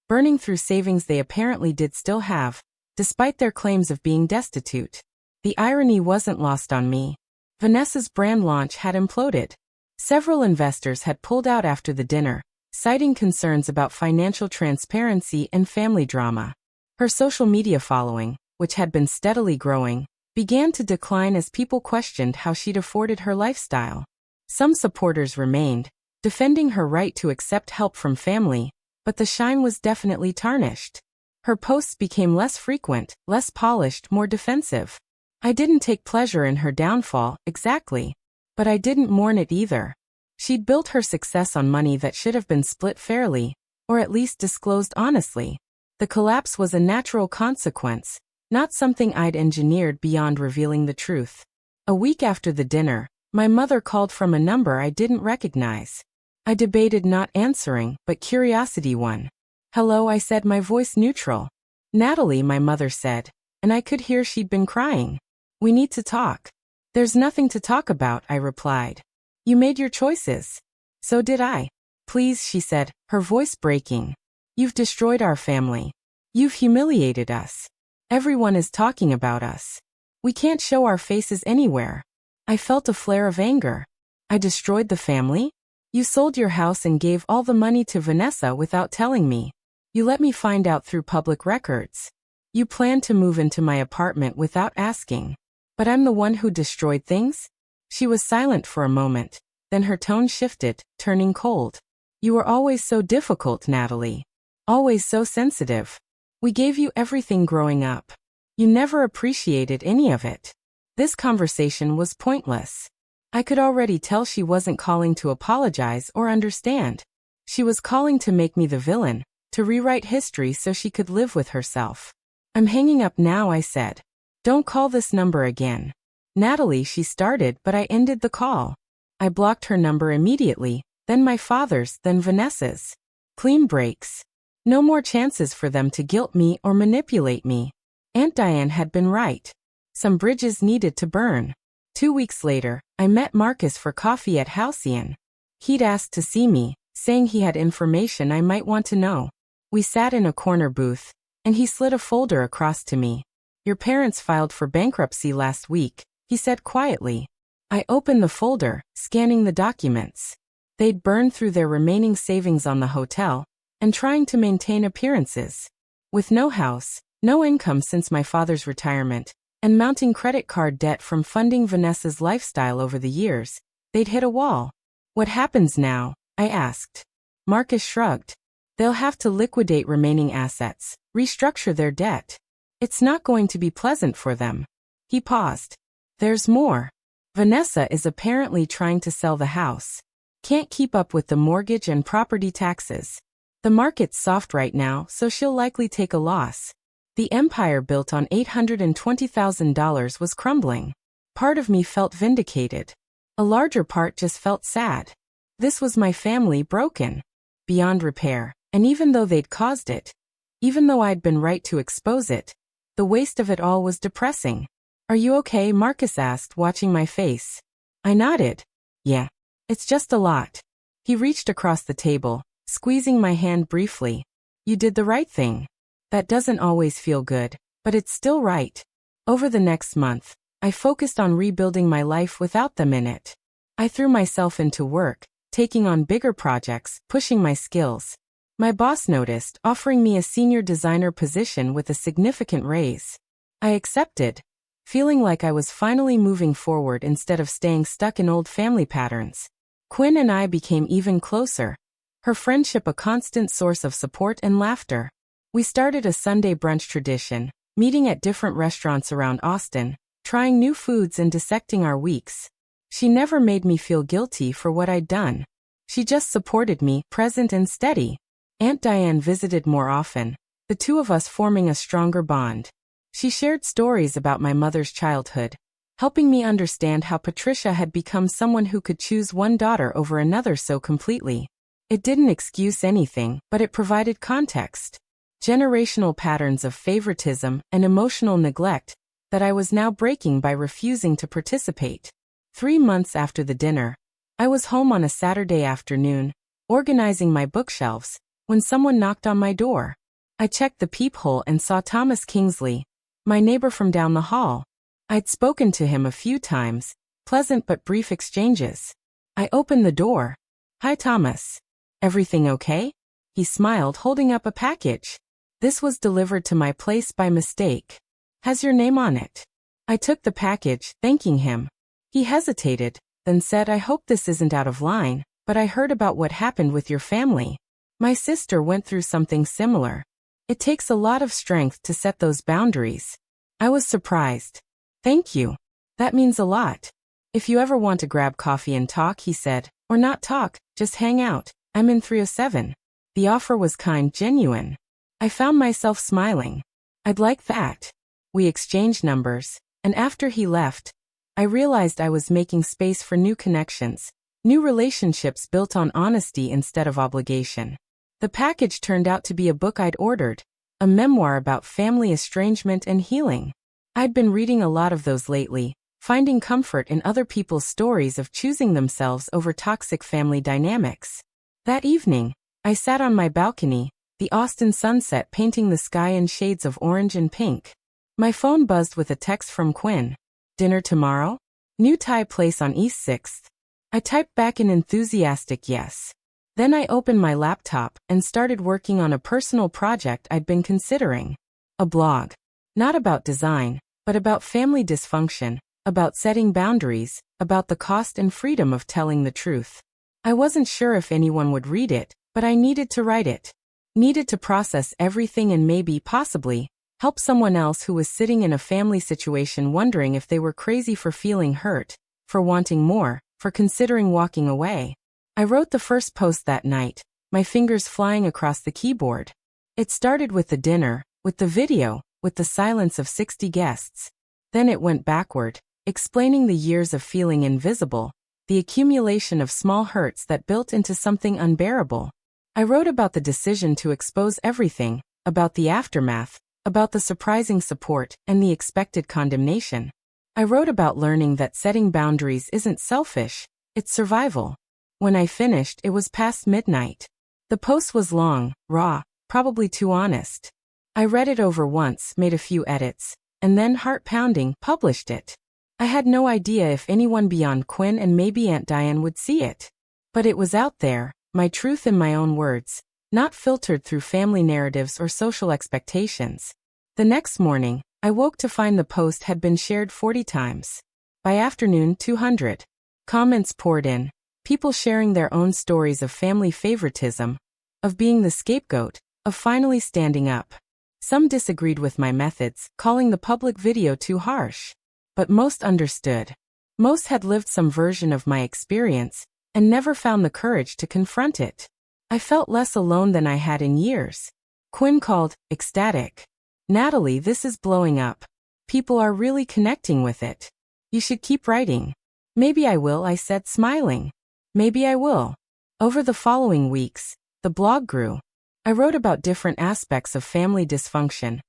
S1: burning through savings they apparently did still have, despite their claims of being destitute. The irony wasn't lost on me. Vanessa's brand launch had imploded. Several investors had pulled out after the dinner, citing concerns about financial transparency and family drama. Her social media following, which had been steadily growing, began to decline as people questioned how she'd afforded her lifestyle. Some supporters remained, defending her right to accept help from family, but the shine was definitely tarnished. Her posts became less frequent, less polished, more defensive. I didn't take pleasure in her downfall, exactly. But I didn't mourn it either. She'd built her success on money that should have been split fairly, or at least disclosed honestly. The collapse was a natural consequence, not something I'd engineered beyond revealing the truth. A week after the dinner, my mother called from a number I didn't recognize. I debated not answering, but curiosity won. "Hello," I said, my voice neutral. "Natalie," my mother said, and I could hear she'd been crying. "We need to talk." "There's nothing to talk about," I replied. "You made your choices." "So did I." "Please," she said, her voice breaking. "You've destroyed our family. You've humiliated us. Everyone is talking about us. We can't show our faces anywhere." I felt a flare of anger. "I destroyed the family? You sold your house and gave all the money to Vanessa without telling me. You let me find out through public records. You planned to move into my apartment without asking. But I'm the one who destroyed things?" She was silent for a moment, then her tone shifted, turning cold. "You were always so difficult, Natalie. Always so sensitive. We gave you everything growing up. You never appreciated any of it." This conversation was pointless. I could already tell she wasn't calling to apologize or understand. She was calling to make me the villain, to rewrite history so she could live with herself. "I'm hanging up now," I said. "Don't call this number again." "Natalie," she started, but I ended the call. I blocked her number immediately, then my father's, then Vanessa's. Clean breaks. No more chances for them to guilt me or manipulate me. Aunt Diane had been right. Some bridges needed to burn. 2 weeks later, I met Marcus for coffee at Halcyon. He'd asked to see me, saying he had information I might want to know. We sat in a corner booth, and he slid a folder across to me. "Your parents filed for bankruptcy last week," he said quietly. I opened the folder, scanning the documents. They'd burned through their remaining savings on the hotel, and trying to maintain appearances. With no house, no income since my father's retirement, and mounting credit card debt from funding Vanessa's lifestyle over the years, they'd hit a wall. "What happens now?" I asked. Marcus shrugged. "They'll have to liquidate remaining assets, restructure their debt. It's not going to be pleasant for them." He paused. "There's more. Vanessa is apparently trying to sell the house. Can't keep up with the mortgage and property taxes. The market's soft right now, so she'll likely take a loss. The empire built on $820,000 was crumbling. Part of me felt vindicated. A larger part just felt sad. This was my family broken, beyond repair, and even though they'd caused it, even though I'd been right to expose it, the waste of it all was depressing. "Are you okay?" Marcus asked, watching my face. I nodded. "Yeah. It's just a lot." He reached across the table, squeezing my hand briefly. "You did the right thing. That doesn't always feel good, but it's still right." Over the next month, I focused on rebuilding my life without them in it. I threw myself into work, taking on bigger projects, pushing my skills. My boss noticed, offering me a senior designer position with a significant raise. I accepted, feeling like I was finally moving forward instead of staying stuck in old family patterns. Quinn and I became even closer, her friendship a constant source of support and laughter. We started a Sunday brunch tradition, meeting at different restaurants around Austin, trying new foods and dissecting our weeks. She never made me feel guilty for what I'd done. She just supported me, present and steady. Aunt Diane visited more often, the two of us forming a stronger bond. She shared stories about my mother's childhood, helping me understand how Patricia had become someone who could choose one daughter over another so completely. It didn't excuse anything, but it provided context. Generational patterns of favoritism and emotional neglect that I was now breaking by refusing to participate. 3 months after the dinner, I was home on a Saturday afternoon, organizing my bookshelves, when someone knocked on my door. I checked the peephole and saw Thomas Kingsley, my neighbor from down the hall. I'd spoken to him a few times, pleasant but brief exchanges. I opened the door. "Hi, Thomas. Everything okay?" He smiled, holding up a package. "This was delivered to my place by mistake. Has your name on it." I took the package, thanking him. He hesitated, then said, "I hope this isn't out of line, but I heard about what happened with your family. My sister went through something similar. It takes a lot of strength to set those boundaries." I was surprised. "Thank you. That means a lot. If you ever want to grab coffee and talk," he said, "or not talk, just hang out. I'm in 307. The offer was kind, genuine. I found myself smiling. "I'd like that." We exchanged numbers, and after he left, I realized I was making space for new connections, new relationships built on honesty instead of obligation. The package turned out to be a book I'd ordered, a memoir about family estrangement and healing. I'd been reading a lot of those lately, finding comfort in other people's stories of choosing themselves over toxic family dynamics. That evening, I sat on my balcony, the Austin sunset painting the sky in shades of orange and pink. My phone buzzed with a text from Quinn. "Dinner tomorrow? New Thai place on East 6th. I typed back an enthusiastic yes. Then I opened my laptop and started working on a personal project I'd been considering. A blog. Not about design, but about family dysfunction, about setting boundaries, about the cost and freedom of telling the truth. I wasn't sure if anyone would read it, but I needed to write it. Needed to process everything and maybe, possibly, help someone else who was sitting in a family situation wondering if they were crazy for feeling hurt, for wanting more, for considering walking away. I wrote the first post that night, my fingers flying across the keyboard. It started with the dinner, with the video, with the silence of 60 guests. Then it went backward, explaining the years of feeling invisible, the accumulation of small hurts that built into something unbearable. I wrote about the decision to expose everything, about the aftermath, about the surprising support and the expected condemnation. I wrote about learning that setting boundaries isn't selfish, it's survival. When I finished, it was past midnight. The post was long, raw, probably too honest. I read it over once, made a few edits, and then, heart-pounding, published it. I had no idea if anyone beyond Quinn and maybe Aunt Diane would see it. But it was out there, my truth in my own words, not filtered through family narratives or social expectations. The next morning, I woke to find the post had been shared 40 times. By afternoon, 200. Comments poured in, people sharing their own stories of family favoritism, of being the scapegoat, of finally standing up. Some disagreed with my methods, calling the public video too harsh. But most understood. Most had lived some version of my experience, and never found the courage to confront it. I felt less alone than I had in years. Quinn called, ecstatic. "Natalie, this is blowing up. People are really connecting with it." You should keep writing. Maybe I will, I said, smiling. Maybe I will. Over the following weeks, the blog grew. I wrote about different aspects of family dysfunction,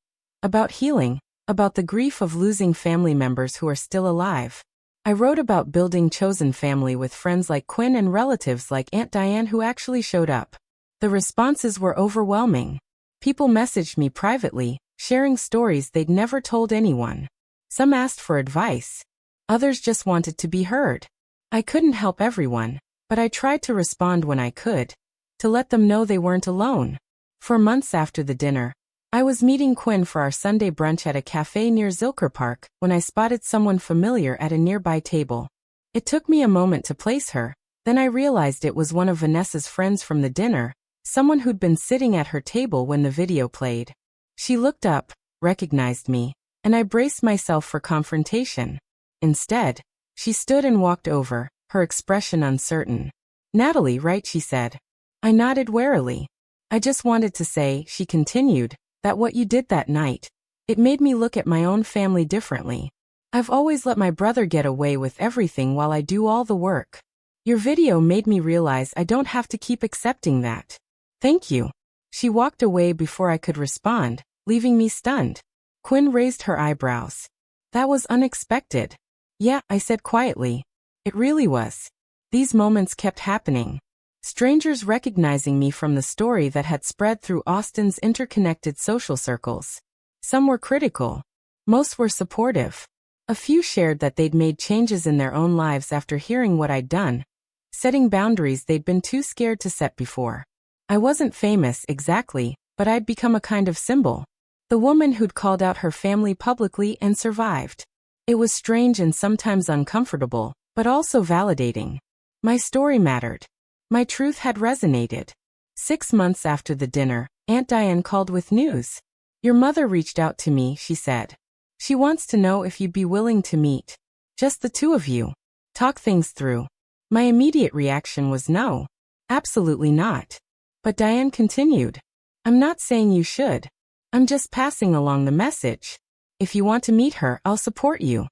S1: about healing, about the grief of losing family members who are still alive. I wrote about building chosen family with friends like Quinn and relatives like Aunt Diane who actually showed up. The responses were overwhelming. People messaged me privately, sharing stories they'd never told anyone. Some asked for advice. Others just wanted to be heard. I couldn't help everyone, but I tried to respond when I could, to let them know they weren't alone. For months after the dinner, I was meeting Quinn for our Sunday brunch at a cafe near Zilker Park when I spotted someone familiar at a nearby table. It took me a moment to place her, then I realized it was one of Vanessa's friends from the dinner, someone who'd been sitting at her table when the video played. She looked up, recognized me, and I braced myself for confrontation. Instead, she stood and walked over, her expression uncertain. "Natalie, right?" she said. I nodded warily. "I just wanted to say," she continued, "that what you did that night, it made me look at my own family differently. I've always let my brother get away with everything while I do all the work. Your video made me realize I don't have to keep accepting that. Thank you." She walked away before I could respond, leaving me stunned. Quinn raised her eyebrows. "That was unexpected." "Yeah," I said quietly. "It really was." These moments kept happening. Strangers recognizing me from the story that had spread through Austin's interconnected social circles. Some were critical. Most were supportive. A few shared that they'd made changes in their own lives after hearing what I'd done, setting boundaries they'd been too scared to set before. I wasn't famous exactly, but I'd become a kind of symbol. The woman who'd called out her family publicly and survived. It was strange and sometimes uncomfortable, but also validating. My story mattered. My truth had resonated. 6 months after the dinner, Aunt Diane called with news. "Your mother reached out to me," she said. "She wants to know if you'd be willing to meet. Just the two of you. Talk things through." My immediate reaction was no. Absolutely not. But Diane continued. "I'm not saying you should. I'm just passing along the message. If you want to meet her, I'll support you.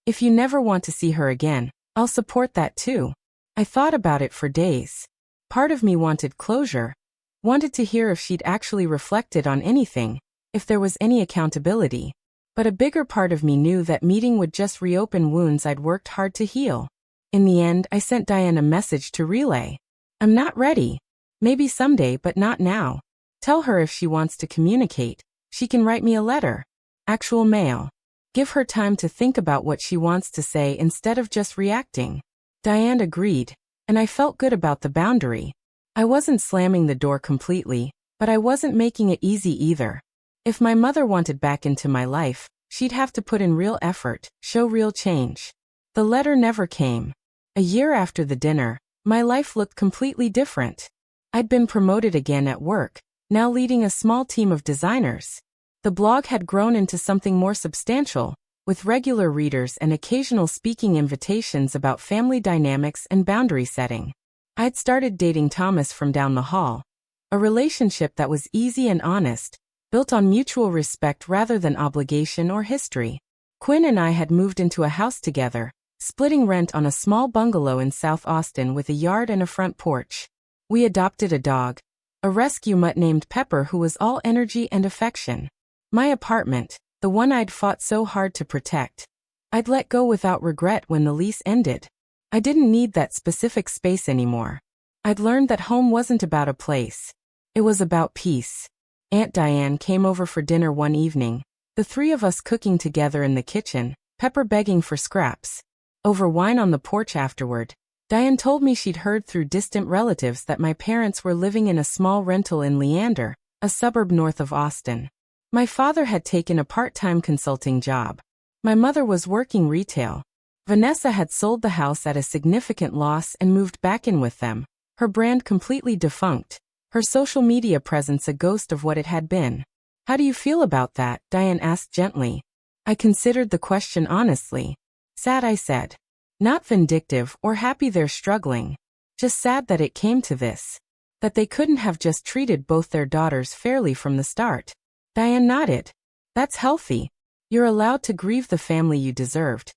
S1: If you never want to see her again, I'll support that too." I thought about it for days. Part of me wanted closure, wanted to hear if she'd actually reflected on anything, if there was any accountability. But a bigger part of me knew that meeting would just reopen wounds I'd worked hard to heal. In the end, I sent Diane a message to relay. "I'm not ready. Maybe someday, but not now. Tell her if she wants to communicate, she can write me a letter. Actual mail. Give her time to think about what she wants to say instead of just reacting." Diane agreed, and I felt good about the boundary. I wasn't slamming the door completely, but I wasn't making it easy either. If my mother wanted back into my life, she'd have to put in real effort, show real change. The letter never came. A year after the dinner, my life looked completely different. I'd been promoted again at work, now leading a small team of designers. The blog had grown into something more substantial, with regular readers and occasional speaking invitations about family dynamics and boundary setting. I'd started dating Thomas from down the hall. A relationship that was easy and honest, built on mutual respect rather than obligation or history. Quinn and I had moved into a house together, splitting rent on a small bungalow in South Austin with a yard and a front porch. We adopted a dog, a rescue mutt named Pepper who was all energy and affection. My apartment, the one I'd fought so hard to protect, I'd let go without regret when the lease ended. I didn't need that specific space anymore. I'd learned that home wasn't about a place. It was about peace. Aunt Diane came over for dinner one evening, the three of us cooking together in the kitchen, Pepper begging for scraps. Over wine on the porch afterward, Diane told me she'd heard through distant relatives that my parents were living in a small rental in Leander, a suburb north of Austin. My father had taken a part-time consulting job. My mother was working retail. Vanessa had sold the house at a significant loss and moved back in with them, her brand completely defunct, her social media presence a ghost of what it had been. "How do you feel about that?" Diane asked gently. I considered the question honestly. "Sad," I said. "Not vindictive or happy they're struggling. Just sad that it came to this. That they couldn't have just treated both their daughters fairly from the start." Diane nodded. "That's healthy. You're allowed to grieve the family you deserved.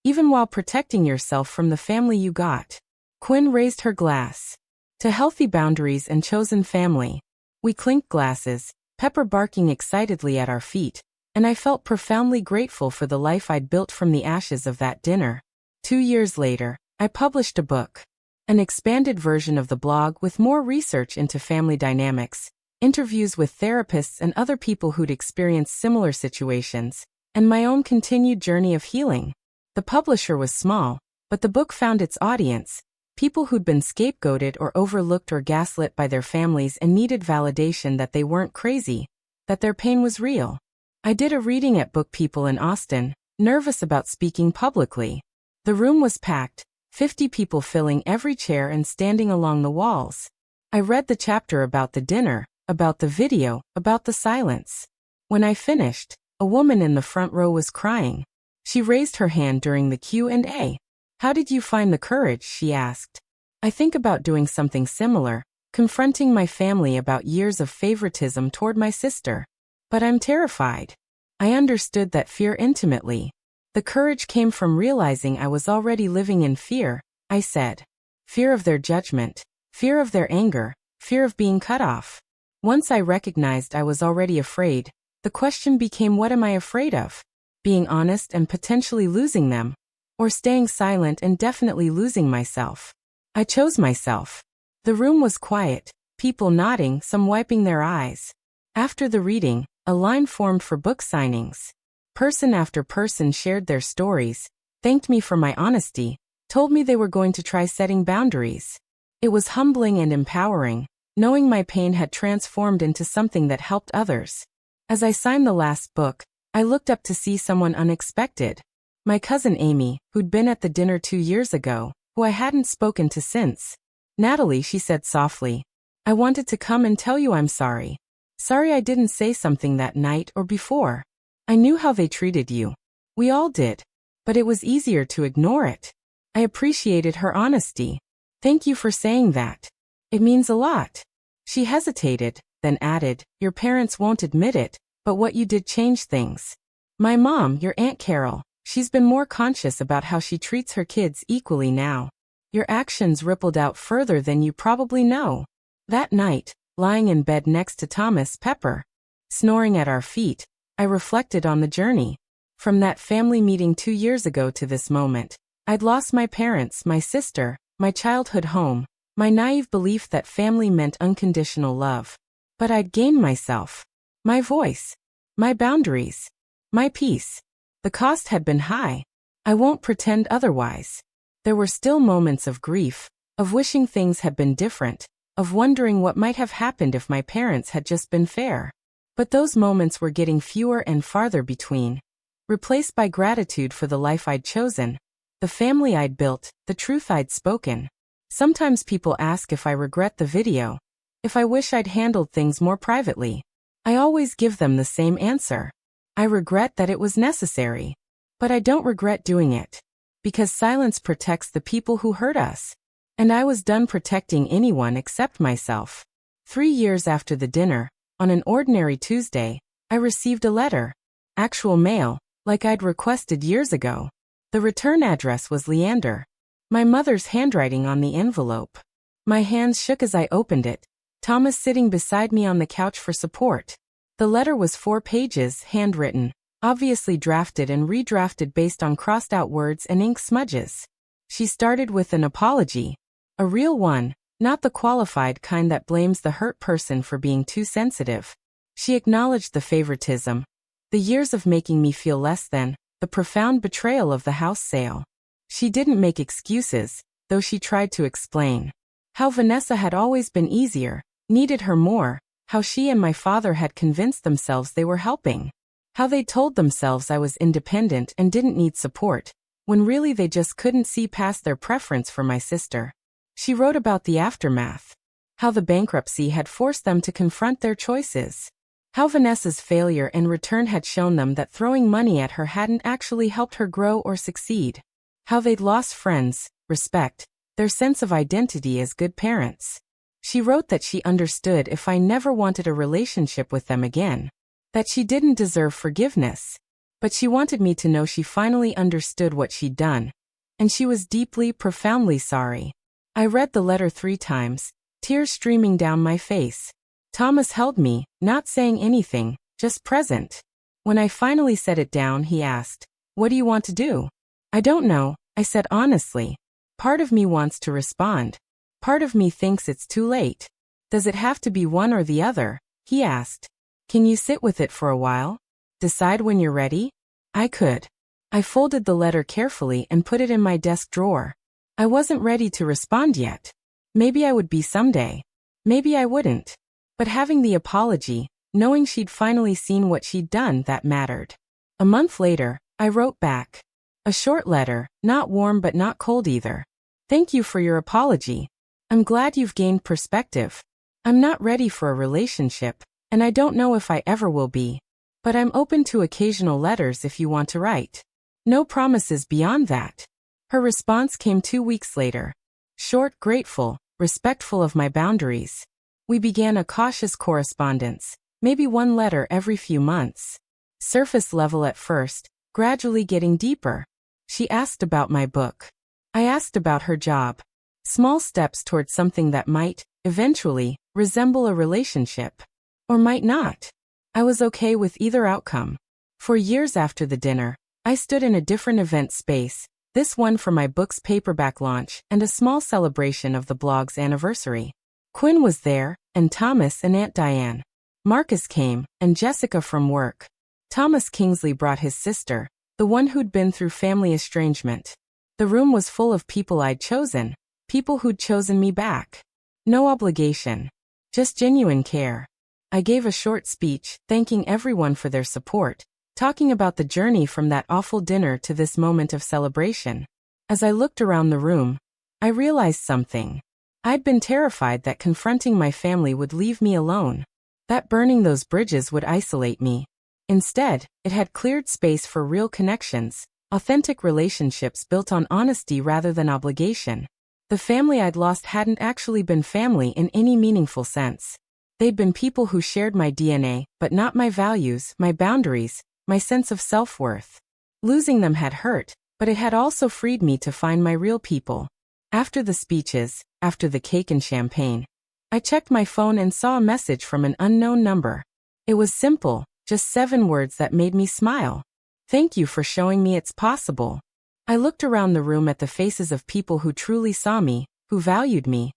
S1: even while protecting yourself from the family you got. Quinn raised her glass. To healthy boundaries and chosen family. We clinked glasses, Pepper barking excitedly at our feet, and I felt profoundly grateful for the life I'd built from the ashes of that dinner. 2 years later, I published a book. An expanded version of the blog with more research into family dynamics, interviews with therapists and other people who'd experienced similar situations, and my own continued journey of healing. The publisher was small, but the book found its audience, people who'd been scapegoated or overlooked or gaslit by their families and needed validation that they weren't crazy, that their pain was real. I did a reading at Book People in Austin, nervous about speaking publicly. The room was packed, 50 people filling every chair and standing along the walls. I read the chapter about the dinner, about the video, about the silence. When I finished, a woman in the front row was crying. She raised her hand during the Q&A. "How did you find the courage?" she asked. "I think about doing something similar, confronting my family about years of favoritism toward my sister. But I'm terrified." I understood that fear intimately. The courage came from realizing I was already living in fear, I said. Fear of their judgment, fear of their anger, fear of being cut off. Once I recognized I was already afraid, the question became, what am I afraid of? Being honest and potentially losing them, or staying silent and definitely losing myself? I chose myself. The room was quiet, people nodding, some wiping their eyes. After the reading, a line formed for book signings. Person after person shared their stories, thanked me for my honesty, told me they were going to try setting boundaries. It was humbling and empowering, knowing my pain had transformed into something that helped others. As I signed the last book, I looked up to see someone unexpected. My cousin Amy, who'd been at the dinner 2 years ago, who I hadn't spoken to since. "Natalie," she said softly, "I wanted to come and tell you I'm sorry. Sorry I didn't say something that night or before. I knew how they treated you. We all did. But it was easier to ignore it. I appreciated her honesty. Thank you for saying that. It means a lot." She hesitated, then added, "Your parents won't admit it, but what you did changed things. My mom, your Aunt Carol, she's been more conscious about how she treats her kids equally now. Your actions rippled out further than you probably know." That night, lying in bed next to Thomas Pepper, snoring at our feet, I reflected on the journey. From that family meeting 2 years ago to this moment, I'd lost my parents, my sister, my childhood home, my naive belief that family meant unconditional love. But I'd gained myself, my voice, my boundaries, my peace. The cost had been high. I won't pretend otherwise. There were still moments of grief, of wishing things had been different, of wondering what might have happened if my parents had just been fair. But those moments were getting fewer and farther between, replaced by gratitude for the life I'd chosen, the family I'd built, the truth I'd spoken. Sometimes people ask if I regret the video, if I wish I'd handled things more privately. I always give them the same answer. I regret that it was necessary. But I don't regret doing it. Because silence protects the people who hurt us. And I was done protecting anyone except myself. 3 years after the dinner, on an ordinary Tuesday, I received a letter. Actual mail, like I'd requested years ago. The return address was Leander. My mother's handwriting on the envelope. My hands shook as I opened it, Thomas sitting beside me on the couch for support. The letter was 4 pages, handwritten, obviously drafted and redrafted based on crossed-out words and ink smudges. She started with an apology. A real one. Not the qualified kind that blames the hurt person for being too sensitive. She acknowledged the favoritism, the years of making me feel less than, the profound betrayal of the house sale. She didn't make excuses, though she tried to explain. How Vanessa had always been easier, needed her more, how she and my father had convinced themselves they were helping. How they told themselves I was independent and didn't need support, when really they just couldn't see past their preference for my sister. She wrote about the aftermath. How the bankruptcy had forced them to confront their choices. How Vanessa's failure and return had shown them that throwing money at her hadn't actually helped her grow or succeed. How they'd lost friends, respect, their sense of identity as good parents. She wrote that she understood if I never wanted a relationship with them again. That she didn't deserve forgiveness. But she wanted me to know she finally understood what she'd done. And she was deeply, profoundly sorry. I read the letter 3 times, tears streaming down my face. Thomas held me, not saying anything, just present. When I finally set it down, he asked, "What do you want to do?" "I don't know," I said honestly. "Part of me wants to respond. Part of me thinks it's too late." "Does it have to be one or the other?" he asked. "Can you sit with it for a while? Decide when you're ready?" I could. I folded the letter carefully and put it in my desk drawer. I wasn't ready to respond yet. Maybe I would be someday. Maybe I wouldn't. But having the apology, knowing she'd finally seen what she'd done, that mattered. A month later, I wrote back. A short letter, not warm but not cold either. "Thank you for your apology. I'm glad you've gained perspective. I'm not ready for a relationship, and I don't know if I ever will be. But I'm open to occasional letters if you want to write. No promises beyond that." Her response came 2 weeks later. Short, grateful, respectful of my boundaries. We began a cautious correspondence, maybe one letter every few months. Surface level at first, gradually getting deeper. She asked about my book. I asked about her job. Small steps towards something that might, eventually, resemble a relationship. Or might not. I was okay with either outcome. For years after the dinner, I stood in a different event space, this one for my book's paperback launch and a small celebration of the blog's anniversary. Quinn was there, and Thomas and Aunt Diane. Marcus came, and Jessica from work. Thomas Kingsley brought his sister, the one who'd been through family estrangement. The room was full of people I'd chosen, people who'd chosen me back. No obligation. Just genuine care. I gave a short speech, thanking everyone for their support, talking about the journey from that awful dinner to this moment of celebration. As I looked around the room, I realized something. I'd been terrified that confronting my family would leave me alone, that burning those bridges would isolate me. Instead, it had cleared space for real connections, authentic relationships built on honesty rather than obligation. The family I'd lost hadn't actually been family in any meaningful sense. They'd been people who shared my DNA, but not my values, my boundaries, my sense of self-worth. Losing them had hurt, but it had also freed me to find my real people. After the speeches, after the cake and champagne, I checked my phone and saw a message from an unknown number. It was simple, just 7 words that made me smile. "Thank you for showing me it's possible." I looked around the room at the faces of people who truly saw me, who valued me,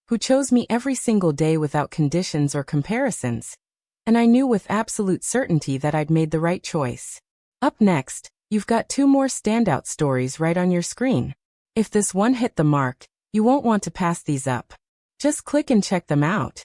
S1: who chose me every single day without conditions or comparisons. And I knew with absolute certainty that I'd made the right choice. Up next, you've got 2 more standout stories right on your screen. If this one hit the mark, you won't want to pass these up. Just click and check them out.